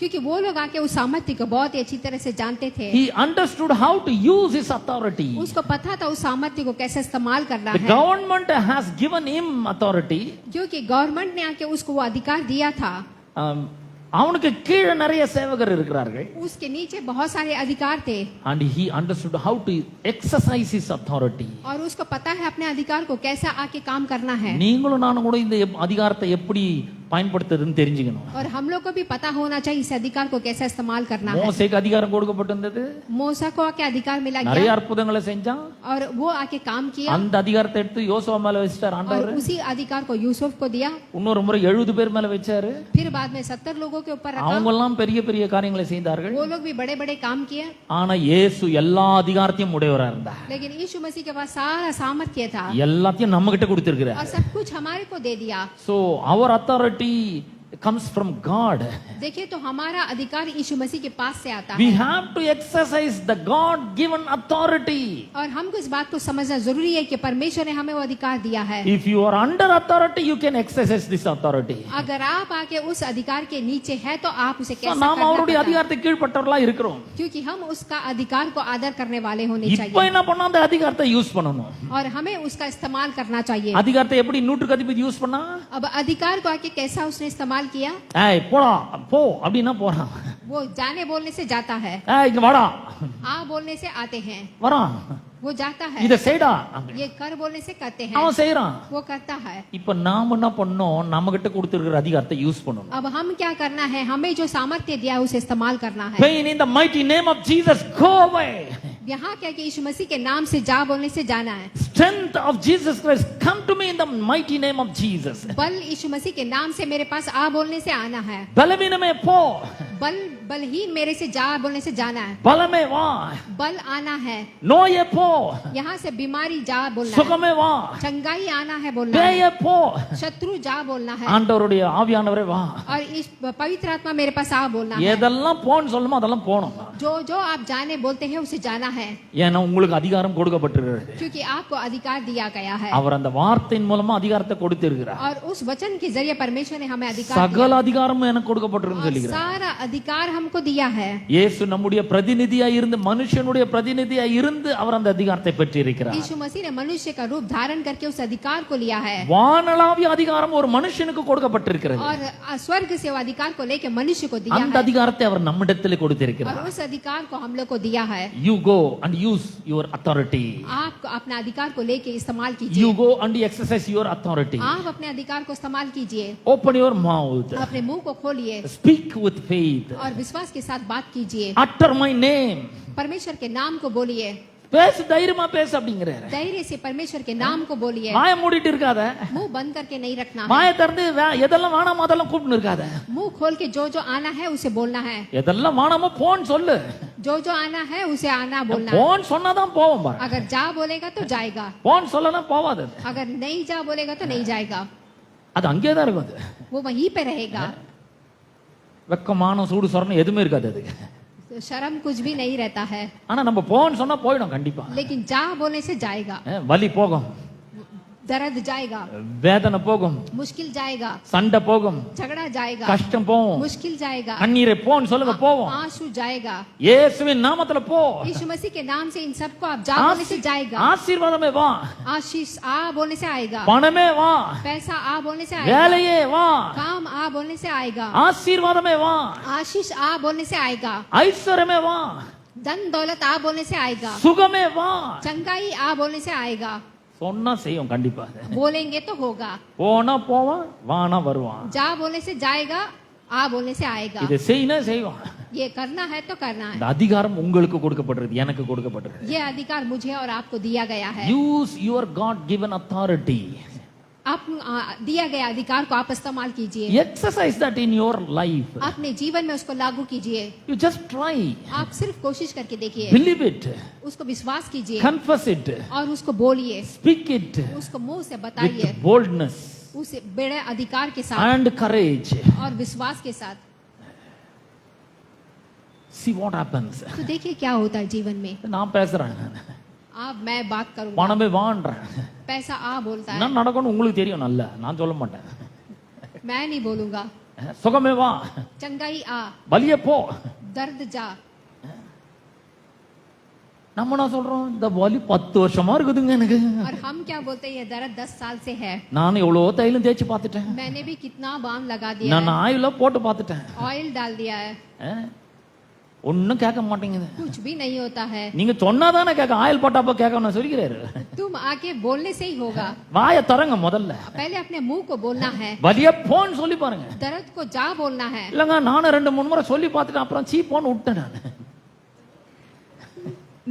क्योंकि वो लोग आके उस सामर्थ्य को बहुत ही अच्छी तरह से जानते थे.
He understood how to use his authority.
उसको पता था उस सामर्थ्य को कैसे इस्तेमाल करना
The
है.
government has given him authority.
क्योंकि गवर्नमेंट ने आके उसको वो अधिकार दिया था.
அவனுக்கு கீழே நிறைய சேவகர் இருக்கிறார்கள்.
उसके नीचे बहुत सारे अधिकार थे
And he understood how to exercise his authority.
और उसको पता है अपने अधिकार को कैसा आके काम करना है.
நீங்களும் நானும் கூட இந்த அதிகாரத்தை எப்படி பயன்படுத்துறதுன்னு தெரிஞ்சுக்கணும்.
और हम लोग को भी पता होना चाहिए इस अधिकार को कैसा इस्तेमाल करना है.
மோசேக்கு அதிகாரம் கொடுக்கப்பட்டிருந்தது.
मूसा को आके अधिकार मिला
நிறைய
गया
அற்புதங்களை செஞ்சான்.
और वो आके काम किया
அந்த அதிகாரத்தை எடுத்து யோசுவா மேல வச்சிட்டார்
और
ஆண்டவர்.
उसी अधिकार को यूसुफ को दिया.
இன்னொரு முறை 70 பேர் மேல வச்சாரு.
फिर बाद में 70 लोगों के ऊपर रखा.
அவங்க எல்லாம் பெரிய பெரிய காரியங்களை செய்தார்கள்.
वो लोग भी बड़े बड़े काम किए.
ஆனா இயேசு எல்லா அதிகாரத்தையும் உடையவரா இருந்தார்.
लेकिन यीशु मसीह के पास सारा सामर्थ्य था
எல்லாத்தையும் நம்ம கிட்ட கொடுத்திருக்கிறார்.
और सब कुछ हमारे को दे दिया.
So our authority comes from God.
देखिए तो हमारा अधिकार यीशु मसीह के पास से आता
We
है
have to exercise the God given authority.
और हमको इस बात को समझना जरूरी है कि परमेश्वर ने हमें वो अधिकार दिया है.
If you are under authority, you can exercise this authority.
अगर आप आके उस अधिकार के नीचे है तो आप उसे
So,
कैसे
நாம் அவருடைய
करना
அதிகாரத்துக்கு கீழ்ப்பட்டவர்களா இருக்கிறோம்.
क्योंकि हम उसका अधिकार को आदर करने वाले होने
இப்போ
चाहिए
என்ன பண்ணா அந்த அதிகாரத்தை யூஸ் பண்ணணும்.
और हमें उसका इस्तेमाल करना चाहिए.
அதிகாரத்தை எப்படி 100க்கு அதிபதி யூஸ் பண்ணா?
अब अधिकार को आके कैसा उसने इस्तेमाल किया.
ஏய் போடா போ அப்படினா போறான்.
वो जाने बोलने से जाता है.
ஏய் இங்க வாடா.
आ बोलने से आते हैं.
வரான்.
वो जाता है.
இத செய்டா.
ये कर बोलने से करते हैं.
அவன் செய்றான்.
वो करता है.
இப்போ நாம என்ன பண்ணோம்? நம்ம கிட்ட கொடுத்திருக்கிற அதிகாரத்தை யூஸ் பண்ணணும்.
अब हम क्या करना है. हमें जो सामर्थ्य दिया है उसे इस्तेमाल करना है.
Pain in the mighty name of Jesus, go away.
यहाँ क्या कि यीशु मसीह के नाम से जा बोलने से जाना है.
Strength of Jesus Christ, come to me in the mighty name of Jesus.
बल यीशु मसीह के नाम से मेरे पास आ बोलने से आना है.
பலவீனமே போ.
बलहीन मेरे से जा बोलने से जाना है.
பலமே வா.
बल आना है.
நோயே போ.
यहाँ से बीमारी जा बोलना है.
சுகமே வா.
चंगाई आना है बोलना है.
பேயே போ.
शत्रु जा बोलना है.
ஆண்டவருடைய ஆவியானவரே வா.
और इस पवित्र आत्मा मेरे पास आ बोलना है.
எதெல்லாம் போன்னு சொல்லுமோ அதெல்லாம் போணும்.
जो जो आप जाने बोलते हैं उसे जाना है.
ஏன்னா உங்களுக்கு அதிகாரம் கொடுக்கப்பட்டிருக்கிறது.
क्योंकि आपको अधिकार दिया गया है.
அவர் அந்த வார்த்தையின் மூலமா அதிகாரத்தை கொடுத்திருக்கிறார்.
और उस वचन के जरिए परमेश्वर ने हमें अधिकार
சகல அதிகாரமும் எனக்கு கொடுக்கப்பட்டிருக்குன்னு
दिया.
சொல்லிக்கிறார்.
सारा अधिकार हमको दिया है.
இயேசு நம்முடைய பிரதிநிதியா இருந்து மனுஷனுடைய பிரதிநிதியா இருந்து அவர் அந்த அதிகாரத்தை பெற்றிருக்கிறார்.
यीशु मसीह ने मनुष्य का रूप धारण करके उस अधिकार को लिया है.
வானளாவிய அதிகாரம் ஒரு மனுஷனுக்கு கொடுக்கப்பட்டிருக்கிறது.
और स्वर्ग से वो अधिकार को लेके मनुष्य को दिया
அந்த
है.
அதிகாரத்தை அவர் நம்மிடத்தில்
और
கொடுத்திருக்கிறார்.
उस अधिकार को हम लोग को दिया है.
You go and use your authority.
आप अपना अधिकार को लेके इस्तेमाल
You
कीजिए.
go and exercise your authority.
आप अपने अधिकार को इस्तेमाल कीजिए.
Open your mouth.
अपने मुंह को खोलिए
Speak with faith.
और विश्वास के साथ बात कीजिए.
Utter my name.
परमेश्वर के नाम को बोलिए.
பேசு, தைரியமா பேசு அப்படிங்கிறாரு.
धैर्य से परमेश्वर के नाम को बोलिए.
வாய மூடிட்டு இருக்காத.
मुंह बंद करके नहीं रखना है.
வாய திறந்து எதெல்லாம் வேணாமோ அதெல்லாம் கூப்பிட்டு இருக்காத.
मुंह खोल के जो जो आना है उसे बोलना है.
எதெல்லாம் வேணாமோ போன்னு சொல்லு.
जो जो आना है उसे आना बोलना है.
போன்னு சொன்னாதான் போவோம் பாரு.
अगर जा बोलेगा तो जाएगा.
போன்னு சொல்லனா போவாது.
अगर नहीं जा बोलेगा तो नहीं जाएगा.
அது அங்கேயே தான் இருக்கும். அது
वो वहीं पे रहेगा.
வெக்கமான சூடு சொரணம் எதுவுமே இருக்காது அதுக்கு.
तो शर्म कुछ भी नहीं रहता है.
ஆனா நம்ம போன்னு சொன்னா போயிடும் கண்டிப்பா.
लेकिन जा बोलने से जाएगा.
வலி போகும்,
दर्द जाएगा,
வேதனை போகும்,
मुश्किल जाएगा,
சண்டை போகும்,
झगड़ा जाएगा,
கஷ்டம் போகும்,
मुश्किल जाएगा,
கண்ணீரை போன்னு சொல்லுங்க போவோம்.
आंसू जाएगा.
இயேசுவின் நாமத்துல போ.
यीशु मसीह के नाम से इन सबको आप जा बोलने से जाएगा.
ஆசீர்வாதமே வா.
आशीष आ बोलने से आएगा.
பணமே வா.
पैसा आ बोलने से आएगा.
வேலையே வா.
काम आ बोलने से आएगा.
ஆசீர்வாதமே வா.
आशीष आ बोलने से आएगा.
ஐஸ்வர்யமே வா.
धन दौलत आ बोलने से आएगा.
சுகமே வா.
चंगाई आ बोलने से आएगा.
சொன்னா செய்யும் கண்டிப்பா.
बोलेंगे तो होगा.
போனா போவான், வானா வருவான்.
जा बोलने से जाएगा, आ बोलने से आएगा.
இதை செய்யினா செய்வான்.
ये करना है तो करना है.
இந்த அதிகாரம் உங்களுக்கு கொடுக்கப்பட்டிருக்கு, எனக்கு கொடுக்கப்பட்டிருக்கு.
ये अधिकार मुझे और आपको दिया गया है.
Use your god given authority.
आप दिया गया अधिकार को आप इस्तेमाल कीजिए.
Exercise that in your life.
अपने जीवन में उसको लागू कीजिए.
You just try.
आप सिर्फ कोशिश करके देखिए.
Believe it.
उसको विश्वास कीजिए.
Confess it.
और उसको बोलिए.
Speak it.
उसको मुंह से बताइए.
With boldness.
उसे बड़े अधिकार के साथ
एंड करेज.
और विश्वास के साथ.
See what happens.
तो देखिए क्या होता है जीवन में.
நான் பேசுறேன்.
आप मैं बात करूंगा.
பணமே வான்றேன்.
पैसा आ बोलता है.
நான் நடக்கணும் உங்களுக்கு தெரியும் நல்ல. நான் சொல்ல மாட்டேன்.
मैं नहीं बोलूंगा.
சுகமே வா.
चंगाई आ.
வலியே போ.
दर्द जा.
நம்ம என்ன சொல்றோம், இந்த வலி 10 வருஷமா இருக்குதுங்க எனக்கு,
और हम क्या बोलते हैं ये दर्द 10 साल से है,
நான் எவ்வளவோ தைலம் தேய்ச்சி பார்த்துட்டேன்,
मैंने भी कितना बाम लगा दिया
நான்
है,
ஆயில போட்டு பார்த்துட்டேன்,
ऑयल डाल दिया है,
ஒன்னும் கேட்க மாட்டேங்குது.
कुछ भी नहीं होता है.
நீங்க சொன்னாதானே கேட்க, ஆயில் போட்டாப்ப கேட்கணும் சொல்லிக்கிறாரு.
तुम आके बोलने से ही होगा.
வாயை தரங்க முதல்ல,
पहले अपने मुंह को बोलना है,
வலிய போன்னு சொல்லி பாருங்க.
दर्द को जा बोलना है.
இல்லங்க நானும் 2-3 முறை சொல்லி பார்த்துட்டேன், அப்புறம் சீ போன்னு விட்டேன் நான்.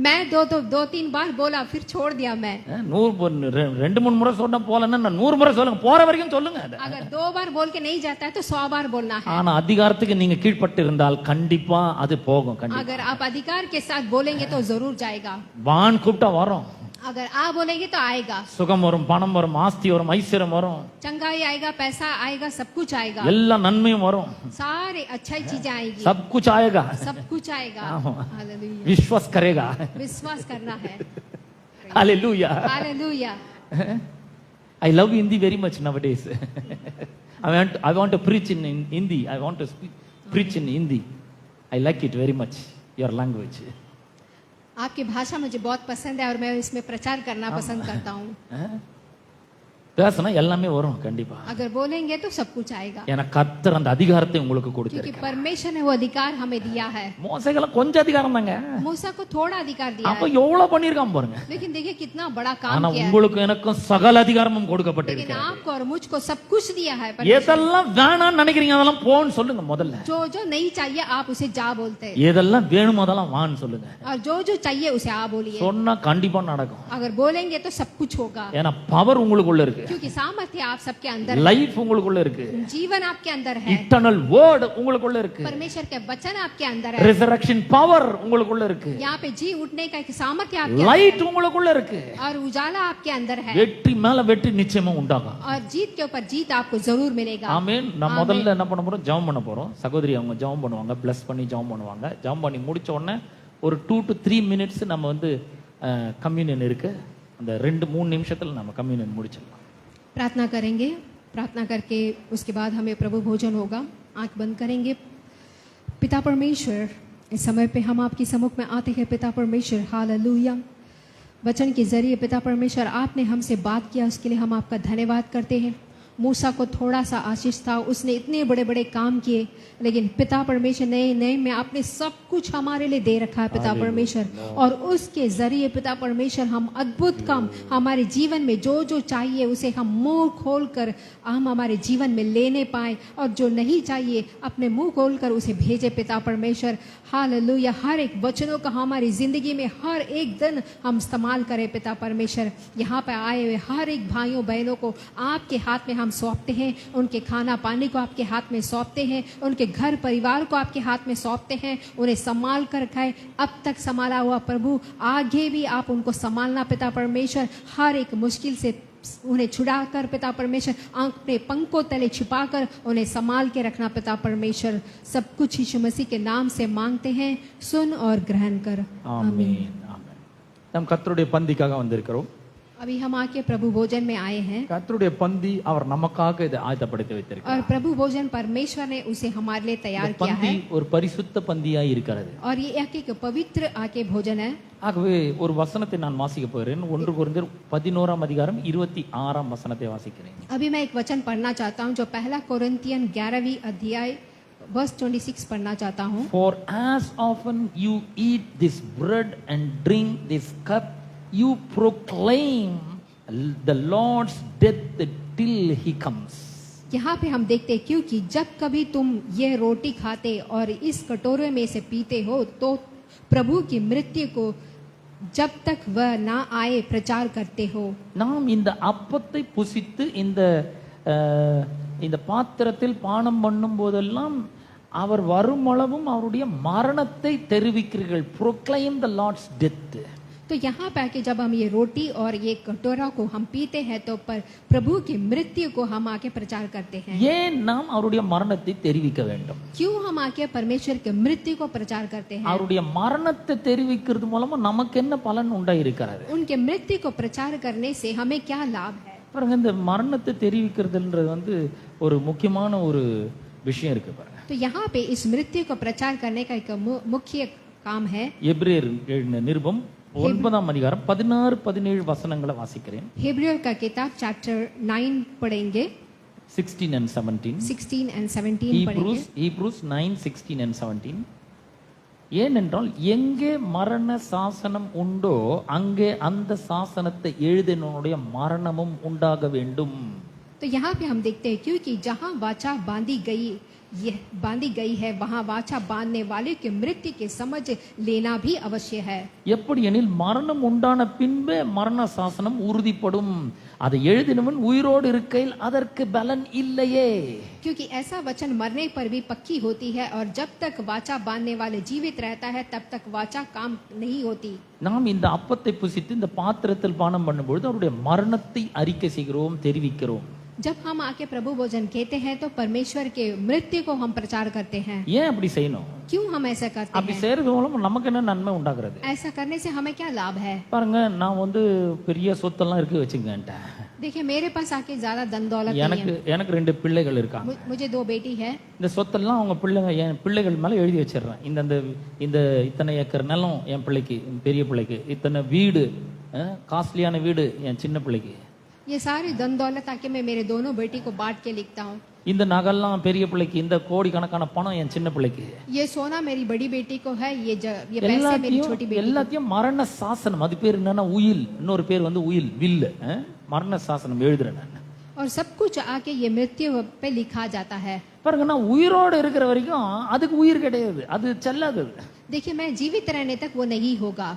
मैं दो तीन बार बोला फिर छोड़ दिया मैं.
2-3 முறை சொன்னா போலன்னா 100 முறை சொல்லுங்க, போற வரைக்கும் சொல்லுங்க.
अगर 2 बार बोल के नहीं जाता है तो 100 बार बोलना है.
ஆனா அதிகாரத்துக்கு நீங்க கீழ்ப்பட்டு இருந்தால் கண்டிப்பா அது போகும். கண்டிப்பா
अगर आप अधिकार के साथ बोलेंगे तो जरूर जाएगा.
வான் கூப்பிட்டா வரும்,
अगर आप बोलेंगे तो आएगा.
சுகம் வரும், பணம் வரும், ஆஸ்தி வரும், ஐஸ்வர்யம் வரும்,
चंगाई आएगा, पैसा आएगा, सब कुछ आएगा,
எல்லா நன்மையும் வரும்,
सारे अच्छी चीजें आएगी,
सब कुछ आएगा,
सब कुछ आएगा. हालेलुया.
विश्वास करेगा.
विश्वास करना है.
Hallelujah.
Hallelujah.
I love Hindi very much nowadays. I want to preach in Hindi. I want to preach in Hindi. I like it very much, your language.
आपकी भाषा मुझे बहुत पसंद है और मैं इसमें प्रचार करना पसंद करता हूँ.
பேசினா எல்லாமே வரும் கண்டிப்பா.
अगर बोलेंगे तो सब कुछ आएगा.
ஏன்னா கர்த்தர் அந்த அதிகாரத்தை உங்களுக்கு
क्योंकि
கொடுத்திருக்கார்.
परमेश्वर ने वो अधिकार हमें दिया है.
மோசேக்கெல்லாம் கொஞ்சம் அதிகாரம் தாங்க,
मूसा को थोड़ा अधिकार दिया
அப்ப
है,
எவ்வளவு பண்ணிருக்கான் பாருங்க.
लेकिन देखिए कितना बड़ा काम
ஆனா
किया है.
உங்களுக்கு எனக்கும் சகல அதிகாரமும்
लेकिन
கொடுக்கப்பட்டிருக்கு.
आपको और मुझको सब कुछ दिया है. परमेश्वर
எதெல்லாம் வேணாம்னு நினைக்கிறீங்க அதெல்லாம் போன்னு சொல்லுங்க முதல்ல.
जो जो नहीं चाहिए आप उसे जा बोलते हैं,
எதெல்லாம் வேணுமோ அதெல்லாம் வான்னு சொல்லுங்க.
और जो जो चाहिए उसे आ बोलिए.
சொன்னா கண்டிப்பா நடக்கும்.
अगर बोलेंगे तो सब कुछ होगा.
ஏன்னா பவர் உங்களுக்குள்ள இருக்கு,
क्योंकि सामर्थ्य आप सबके अंदर है,
லைஃப் உங்களுக்குள்ள இருக்கு,
जीवन आपके अंदर है,
இட்டர்னல் வேர்ட் உங்களுக்குள்ள இருக்கு,
परमेश्वर के वचन आपके अंदर है,
ரெசரக்ஷன் பவர் உங்களுக்குள்ள இருக்கு,
यहाँ पे जी उठने का एक सामर्थ्य आपके
லைட் உங்களுக்குள்ள இருக்கு,
और उजाला आपके अंदर है,
வெற்றி மேல வெற்றி நிச்சயமா உண்டாகும்.
और जीत के ऊपर जीत आपको जरूर मिलेगा.
ஆமென். நான் முதல்ல என்ன பண்ண போறோம், ஜெபம் பண்ண போறோம். சகோதரி அவங்க ஜெபம் பண்ணுவாங்க, பிளஸ் பண்ணி ஜெபம் பண்ணுவாங்க. ஜெபம் பண்ணி முடிச்ச உடனே ஒரு 2 to 3 minutes நம்ம வந்து கம்யூனியன் இருக்கு, அந்த 2-3 நிமிஷத்துல நம்ம கம்யூனியன் முடிச்சிடலாம்.
प्रार्थना करेंगे, प्रार्थना करके उसके बाद हमें प्रभु भोजन होगा. आंख बंद करेंगे. पिता परमेश्वर, इस समय पे हम आपकी सम्मुख में आते हैं. पिता परमेश्वर, हालेलुया. वचन के जरिए पिता परमेश्वर आपने हमसे बात किया, उसके लिए हम आपका धन्यवाद करते हैं. मूसा को थोड़ा सा आशीष था, उसने इतने बड़े बड़े काम किए, लेकिन पिता परमेश्वर नए में आपने सब कुछ हमारे लिए दे रखा है पिता परमेश्वर. और उसके जरिए पिता परमेश्वर हम अद्भुत काम हमारे जीवन में जो जो चाहिए उसे हम मुंह खोल कर हम हमारे जीवन में लेने पाए, और जो नहीं चाहिए अपने मुंह खोल कर उसे भेजे पिता परमेश्वर. हालेलुया. हर एक वचनों का हमारी जिंदगी में हर एक दिन हम इस्तेमाल करें पिता परमेश्वर. यहाँ पर आए हुए हर एक भाइयों बहनों को आपके हाथ में हम सौंपते हैं, उनके खाना पानी को आपके हाथ में सौंपते हैं, उनके घर परिवार को आपके हाथ में सौंपते हैं. उन्हें संभाल कर रखा है, अब तक संभाला हुआ प्रभु, आगे भी आप उनको संभालना पिता परमेश्वर. हर एक मुश्किल से उन्हें छुड़ाकर पिता परमेश्वर अपने पंखों तले छिपाकर उन्हें संभाल के रखना पिता परमेश्वर. सब कुछ यीशु मसीह के नाम से मांगते हैं, सुन और ग्रहण कर.
ஆமென். ஆமென். நாம் கர்த்தருடைய பந்திக்காக வந்திருக்கிறோம்.
अभी हम आके प्रभु भोजन में आए हैं,
கர்த்தருடைய பந்தி அவர் நமக்காக இதை ஆயத்தப்படுத்தி வைத்திருக்கிறார்.
और प्रभु भोजन परमेश्वर ने उसे हमारे लिए तैयार
இந்த
किया
பந்தி
है,
ஒரு பரிசுத்த பந்தியாய் இருக்கிறது.
और ये एक पवित्र आके भोजन है.
ஆகவே ஒரு வசனத்தை நான் வாசிக்க போகிறேன். 1 கொரிந்தியர் 11ஆம் அதிகாரம் 26ஆம் வசனத்தை வாசிக்கிறேன்.
अभी मैं एक वचन पढ़ना चाहता हूँ जो पहला कोरिन्थियन 11वीं अध्याय वर्स 26 पढ़ना चाहता हूँ.
For as often you eat this bread and drink this cup, you proclaim the Lord's death till he comes.
यहाँ पे हम देखते हैं क्योंकि जब कभी तुम ये रोटी खाते और इस कटोरे में से पीते हो तो प्रभु की मृत्यु को जब तक वह ना आए प्रचार करते हो.
நாம் இந்த அப்பத்தை புசித்து இந்த பாத்திரத்தில் பானம் பண்ணும் போதெல்லாம் அவர் வருமளவும் அவருடைய மரணத்தை தெரிவிக்கிறீர்கள். proclaim the Lord's death.
तो यहाँ पे आके जब हम ये रोटी और ये कटोरा को हम पीते हैं तो पर प्रभु की मृत्यु को हम आके प्रचार करते हैं.
ஏன் நாம் அவருடைய மரணத்தை தெரிவிக்க வேண்டும்?
क्यों हम आके परमेश्वर की मृत्यु को प्रचार करते हैं?
அவருடைய மரணத்தை தெரிவிக்கிறது மூலமா நமக்கு என்ன பலன் உண்டாயிருக்கிறது?
उनके मृत्यु को प्रचार करने से हमें क्या लाभ है?
பாருங்க, இந்த மரணத்தை தெரிவிக்கிறதுன்றது வந்து ஒரு முக்கியமான ஒரு விஷயம் இருக்கு பாருங்க.
तो यहाँ पे इस मृत्यु को प्रचार करने का एक मुख्य काम है.
எபிரேயர் எழுதின நிருபம் 9ஆம் அதிகாரம் 16-17 வசனங்களை வாசிக்கிறேன்.
हिब्रियों का किताब चैप्टर 9 पढ़ेंगे,
16 and 17.
16 and 17 पढ़ेंगे.
Hebrews 9, 16 and 17. ஏனென்றால் எங்கே மரண சாசனம் உண்டோ அங்கே அந்த சாசனத்தை எழுதினவனுடைய மரணமும் உண்டாக வேண்டும்.
तो यहाँ पे हम देखते हैं क्योंकि जहाँ वाचा बांधी गई है वहाँ वाचा बांधने वाले के मृत्यु के समझ लेना भी अवश्य है.
எப்படி எனில் மரணம் உண்டான பின்பே மரண சாசனம் உறுதிப்படும், அதை எழுதினவன் உயிரோடு இருக்கையில் அதற்கு பலன் இல்லையே.
क्योंकि ऐसा वचन मरने पर भी पक्की होती है और जब तक वाचा बांधने वाले जीवित रहता है तब तक वाचा काम नहीं होती.
நாம் இந்த அப்பத்தை புசித்து இந்த பாத்திரத்தில் பானம் பண்ணும்பொழுது அவருடைய மரணத்தை அறிக்கை செய்கிறோம், தெரிவிக்கிறோம்.
जब हम आके प्रभु भोजन कहते हैं तो परमेश्वर के मृत्यु को हम प्रचार करते हैं.
ஏன் அப்படி செய்யணும்?
क्यों हम ऐसा करते
அப்படி
हैं?
செய்யறது மூலம் நமக்கு என்ன நன்மை உண்டாகிறது?
ऐसा करने से हमें क्या लाभ है?
பாருங்க, நான் பெரிய சொத்தெல்லாம் இருக்கு வச்சுங்கன்ட்டேன்.
देखिए मेरे पास आके ज्यादा धन दौलत नहीं है.
எனக்கு 2 பிள்ளைகள் இருக்காங்க.
मुझे 2 बेटी है.
இந்த சொத்தெல்லாம் அவங்க என் பிள்ளைகள் மேல எழுதி வச்சிடுறேன். இந்த இத்தனை ஏக்கர் நிலம் என் பிள்ளைக்கு, பெரிய பிள்ளைக்கு, இத்தனை வீடு, காஸ்ட்லியான வீடு என் சின்ன பிள்ளைக்கு.
ये सारी धन दौलत आके मैं मेरे दोनों बेटी को बांट के लिखता हूँ.
இந்த நகெல்லாம் பெரிய பிள்ளைக்கு, இந்த கோடி கணக்கான பணம் என் சின்ன பிள்ளைக்கு.
ये सोना मेरी बड़ी बेटी को है, ये पैसे मेरी छोटी बेटी.
எல்லாத்தையும் மரண சாசனம், அது பேர் என்னன்னா உயில், இன்னொரு பேர் உயில், வில், மரண சாசனம் எழுதுறேன் நான்.
और सब कुछ आके ये मृत्यु पे लिखा जाता है.
பாருங்க, நான் உயிரோடு இருக்கிற வரைக்கும் அதுக்கு உயிர் கிடையாது, அது செல்லாது.
देखिए मैं जीवित रहने तक वो नहीं होगा.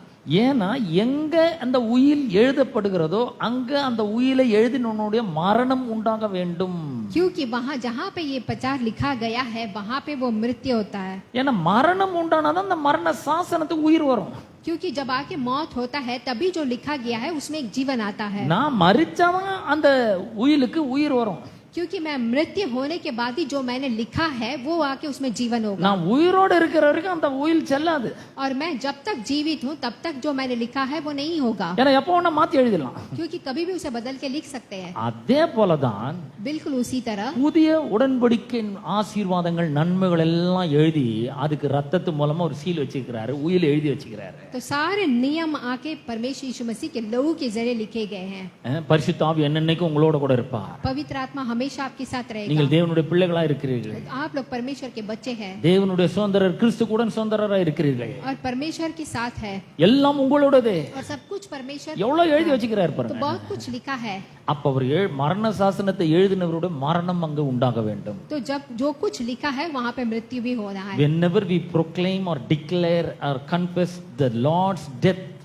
ஏன்னா எங்க அந்த உயில் எழுதப்படுகிறதோ அங்க அந்த உயிலை எழுதினவனுடைய மரணம் உண்டாக வேண்டும்.
क्योंकि वहाँ जहाँ पे ये प्रचार लिखा गया है वहाँ पे वो मृत्यु होता है.
ஏன்னா மரணம் உண்டானாதான் அந்த மரண சாசனத்துக்கு உயிர் வரும்.
क्योंकि जब आके मौत होता है तभी जो लिखा गया है उसमें एक जीवन आता है.
நான் மரிச்சாதான் அந்த உயிலுக்கு உயிர் வரும்.
क्योंकि मैं मृत्यु होने के बाद ही जो मैंने लिखा है वो आके उसमें जीवन होगा.
நான் உயிரோடு இருக்கிற வரைக்கும் அந்த உயில் செல்லாது.
और मैं जब तक जीवित हूँ तब तक जो मैंने लिखा है वो नहीं होगा.
ஏன்னா எப்போ வேணா மாத்தி எழுதலாம்.
क्योंकि कभी भी उसे बदल के लिख सकते हैं.
அதே போலதான்
बिल्कुल उसी तरह
புதிய உடன்படிக்கையின் ஆசீர்வாதங்கள் நன்மைகள் எல்லாம் எழுதி அதுக்கு ரத்தத்து மூலமா ஒரு சீல் வச்சிருக்கிறாரு, உயில் எழுதி வச்சிருக்கிறாரு.
तो सारे नियम आके परमेश्वर यीशु मसीह के लहू के जरिए लिखे गए हैं.
பரிசுத்த ஆவி என்னன்னைக்கும் உங்களோட கூட இருப்பார்.
पवित्र आत्मा हमेशा आपके साथ रहेगा.
நீங்கள் தேவனுடைய பிள்ளைகளா இருக்கிறீர்கள்.
आप लोग परमेश्वर के बच्चे हैं.
தேவனுடைய சுதந்திரர், கிறிஸ்துவுடன் சுதந்திரரா இருக்கிறீர்கள்.
और परमेश्वर के साथ है.
எல்லாம் உங்களோடதே.
और सब कुछ परमेश्वर.
எவ்வளவு எழுதி வச்சிருக்காரு
तो
பாருங்க.
बहुत कुछ लिखा है.
அப்ப அவர் மரண சாசனத்தை எழுதினவருடைய மரணம் அங்கு உண்டாக வேண்டும்.
तो जब जो कुछ लिखा है वहाँ पे मृत्यु भी होना है.
Whenever we proclaim or declare or confess the Lord's death,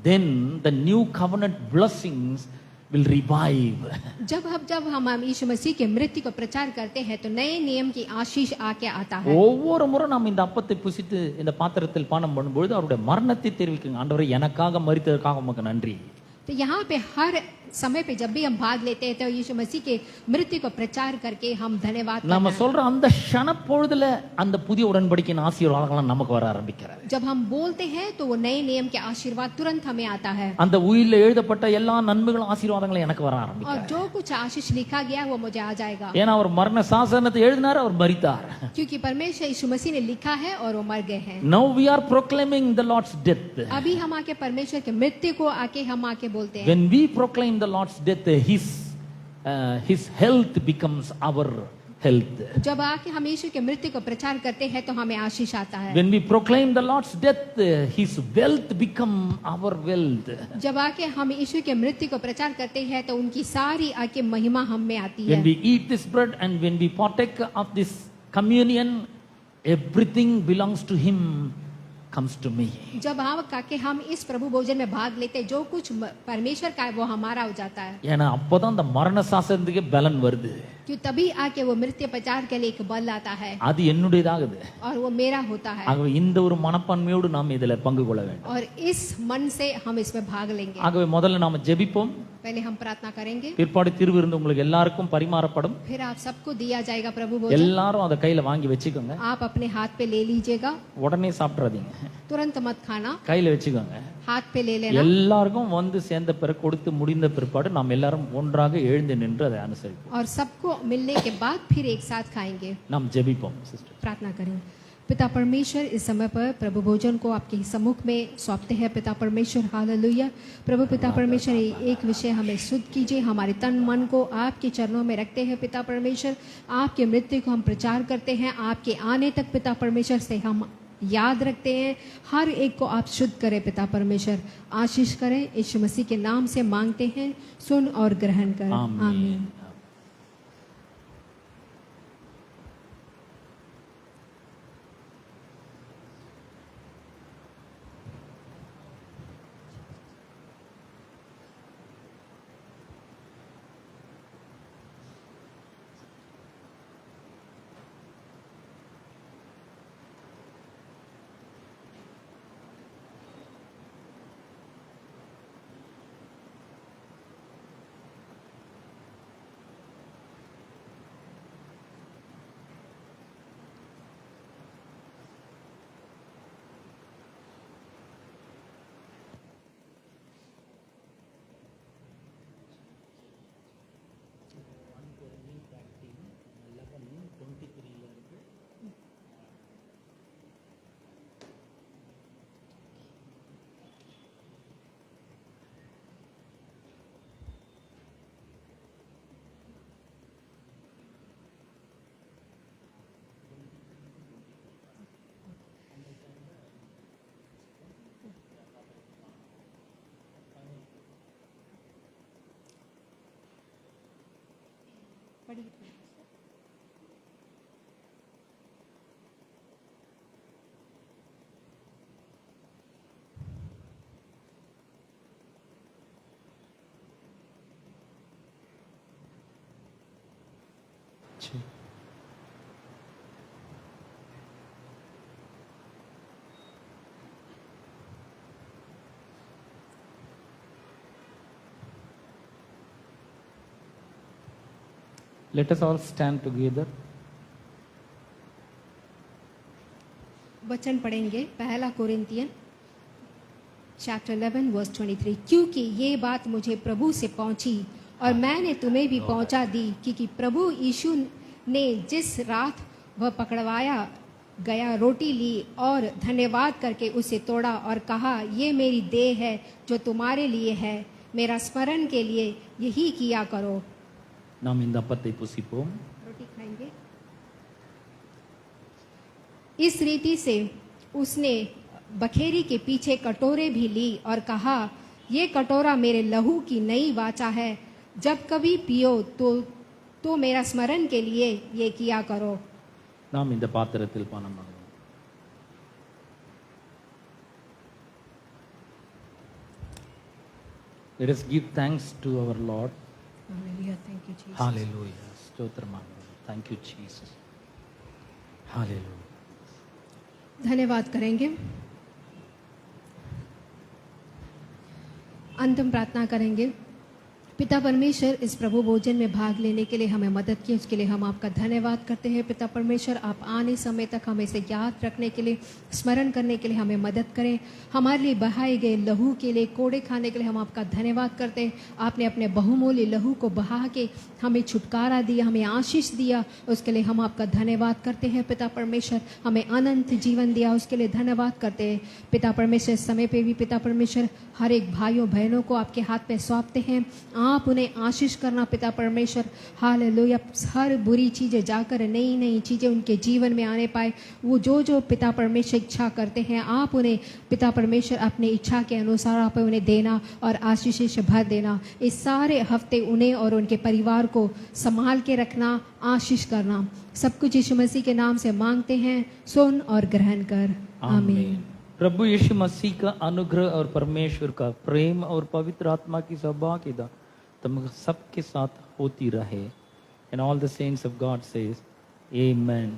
then the new covenant blessings will revive.
जब हम यीशु मसीह के मृत्यु को प्रचार करते हैं तो नए नियम की आशीष आके आता है.
ஒவ்வொரு முறை நாம் இந்த அப்பத்தை புசித்து இந்த பாத்திரத்தில் பானம் பண்ணும்பொழுது அவருடைய மரணத்தை தெரிவிக்குங்க. ஆண்டவரே, எனக்காக மரித்ததற்காக உமக்கு நன்றி.
तो यहाँ पे हर समय पे जब भी हम भाग लेते हैं तो यीशु मसीह के मृत्यु को प्रचार करके हम धन्यवाद
நாம
करते हैं.
சொல்ற அந்த க்ஷண பொழுதுல அந்த புதிய உடன்படிக்கையின் ஆசீர்வாதங்கள் நமக்கு வர ஆரம்பிக்கிறது.
जब हम बोलते हैं तो वो नए नियम के आशीर्वाद तुरंत हमें आता है.
அந்த உயில்ல எழுதப்பட்ட எல்லா நன்மைகளும் ஆசீர்வாதங்களும் எனக்கு வர
और
ஆரம்பிக்கிறது.
जो कुछ आशीष लिखा गया वो मुझे आ जाएगा.
ஏன்னா அவர் மரண சாசனத்தை எழுதினார், அவர் மரித்தார்.
क्योंकि परमेश्वर यीशु मसीह ने लिखा है और वो मर गए हैं.
Now we are proclaiming the Lord's death.
अभी हम आके परमेश्वर के मृत्यु को आके हम आके बोलते हैं.
When we proclaim the Lord's death, his health becomes our health.
जब आके हम यीशु के मृत्यु को प्रचार करते हैं तो हमें आशीष आता है.
When we proclaim the Lord's death, his wealth become our wealth.
जब आके हम यीशु के मृत्यु को प्रचार करते हैं तो उनकी सारी आके महिमा हम में आती है.
When we eat this bread and when we partake of this communion, everything belongs to him comes to me.
जब हम इस प्रभु भोजन में भाग लेते जो कुछ परमेश्वर का है वो हमारा हो जाता है.
ஏன்னா அப்பதான் அந்த மரண சாசனத்துக்கு பலன் வருது.
क्यों तभी आके वो मृत्यु प्रचार के लिए एक बल आता है.
அது என்னுடையதாகுது.
और वो मेरा होता है.
ஆகவே இந்த ஒரு மனப்பான்மையோடு நாம் இதில பங்கு கொள்ள வேண்டும்.
और इस मन से हम इसमें भाग लेंगे.
ஆகவே முதல்ல நாம ஜெபிப்போம்.
पहले हम प्रार्थना करेंगे.
பிற்பாடு திருவிருந்து உங்களுக்கு எல்லாருக்கும் பரிமாறப்படும்.
फिर आप सबको दिया जाएगा प्रभु भोजन.
எல்லாரும் அத கையில வாங்கி வெச்சுக்கோங்க.
आप अपने हाथ पे ले लीजिएगा.
உடனே சாப்பிடாதீங்க.
तुरंत मत खाना.
கையில வெச்சுக்கோங்க.
हाथ पे ले लेना.
எல்லாருக்கும் வந்து சேர்ந்த பிறகு கொடுத்து முடிந்த பிற்பாடு நாம் எல்லாரும் ஒன்றாக எழுந்து நின்று அதை அனுசரிப்போம்.
और सबको मिलने के बाद फिर एक साथ खाएंगे.
நாம் ஜெபிப்போம் சிஸ்டர்.
प्रार्थना करें. पिता परमेश्वर इस समय पर प्रभु भोजन को आपके सम्मुख में सौंपते हैं पिता परमेश्वर। हालेलुया। प्रभु पिता परमेश्वर एक विषय हमें शुद्ध कीजिए, हमारे तन मन को आपके चरणों में रखते हैं पिता परमेश्वर। आपके मृत्यु को हम प्रचार करते हैं, आपके आने तक पिता परमेश्वर से हम याद रखते हैं। हर एक को आप शुद्ध करें पिता परमेश्वर, आशीष करें। यीशु मसीह के नाम से मांगते हैं, सुन और ग्रहण कर। आमीन।
Let us all stand together.
वचन पढ़ेंगे पहला कोरिन्थियन चैप्टर 11 वर्स 23। क्योंकि ये बात मुझे प्रभु से पहुंची और मैंने तुम्हें भी पहुंचा दी कि प्रभु यीशु ने जिस रात वह पकड़वाया गया रोटी ली और धन्यवाद करके उसे तोड़ा और कहा, ये मेरी देह है जो तुम्हारे लिए है, मेरा स्मरण के लिए यही किया करो।
நாம் இந்த அப்பத்தை புசிப்போம்।
रोटी खाएंगे। इस रीति से उसने बखेरी के पीछे कटोरे भी ली और कहा, ये कटोरा मेरे लहू की नई वाचा है, जब कभी पियो तो मेरा स्मरण के लिए ये किया करो।
நாம் இந்த பாத்திரத்தில் பானம் பண்ணுவோம்। Let us give thanks to our Lord.
Hallelujah. Thank you, Jesus.
Hallelujah. Stotram. Thank you, Jesus. Hallelujah.
धन्यवाद करेंगे। अंतिम प्रार्थना करेंगे। पिता परमेश्वर, इस प्रभु भोजन में भाग लेने के लिए हमें मदद की, उसके लिए हम आपका धन्यवाद करते हैं। पिता परमेश्वर, आप आने समय तक हमें इसे याद रखने के लिए, स्मरण करने के लिए हमें मदद करें। हमारे लिए बहाए गए लहू के लिए, कोड़े खाने के लिए हम आपका धन्यवाद करते हैं। आपने अपने बहुमूल्य लहू को बहा के हमें छुटकारा दिया, हमें आशीष दिया, उसके लिए हम आपका धन्यवाद करते हैं। पिता परमेश्वर, हमें अनंत जीवन दिया, उसके लिए धन्यवाद करते हैं। पिता परमेश्वर, इस समय पे भी पिता परमेश्वर हर एक भाइयों बहनों को आपके हाथ में सौंपते हैं। आप उन्हें आशीष करना पिता परमेश्वर। हालेलुया। हर बुरी चीज़ें जाकर नई नई चीज़ें उनके जीवन में आने पाए। वो जो पिता परमेश्वर इच्छा करते हैं, आप उन्हें पिता परमेश्वर अपनी इच्छा के अनुसार आप उन्हें देना और आशीष से भर देना। इस सारे हफ्ते उन्हें और उनके परिवार को संभाल के रखना, आशीष करना। सब कुछ यीशु मसीह के नाम से मांगते हैं, सुन और ग्रहण कर। आमीन।
प्रभु यीशु मसीह का अनुग्रह और परमेश्वर का प्रेम और पवित्र आत्मा की सहभागिता तुम सबके साथ होती रहे। And all the saints of God says, Amen.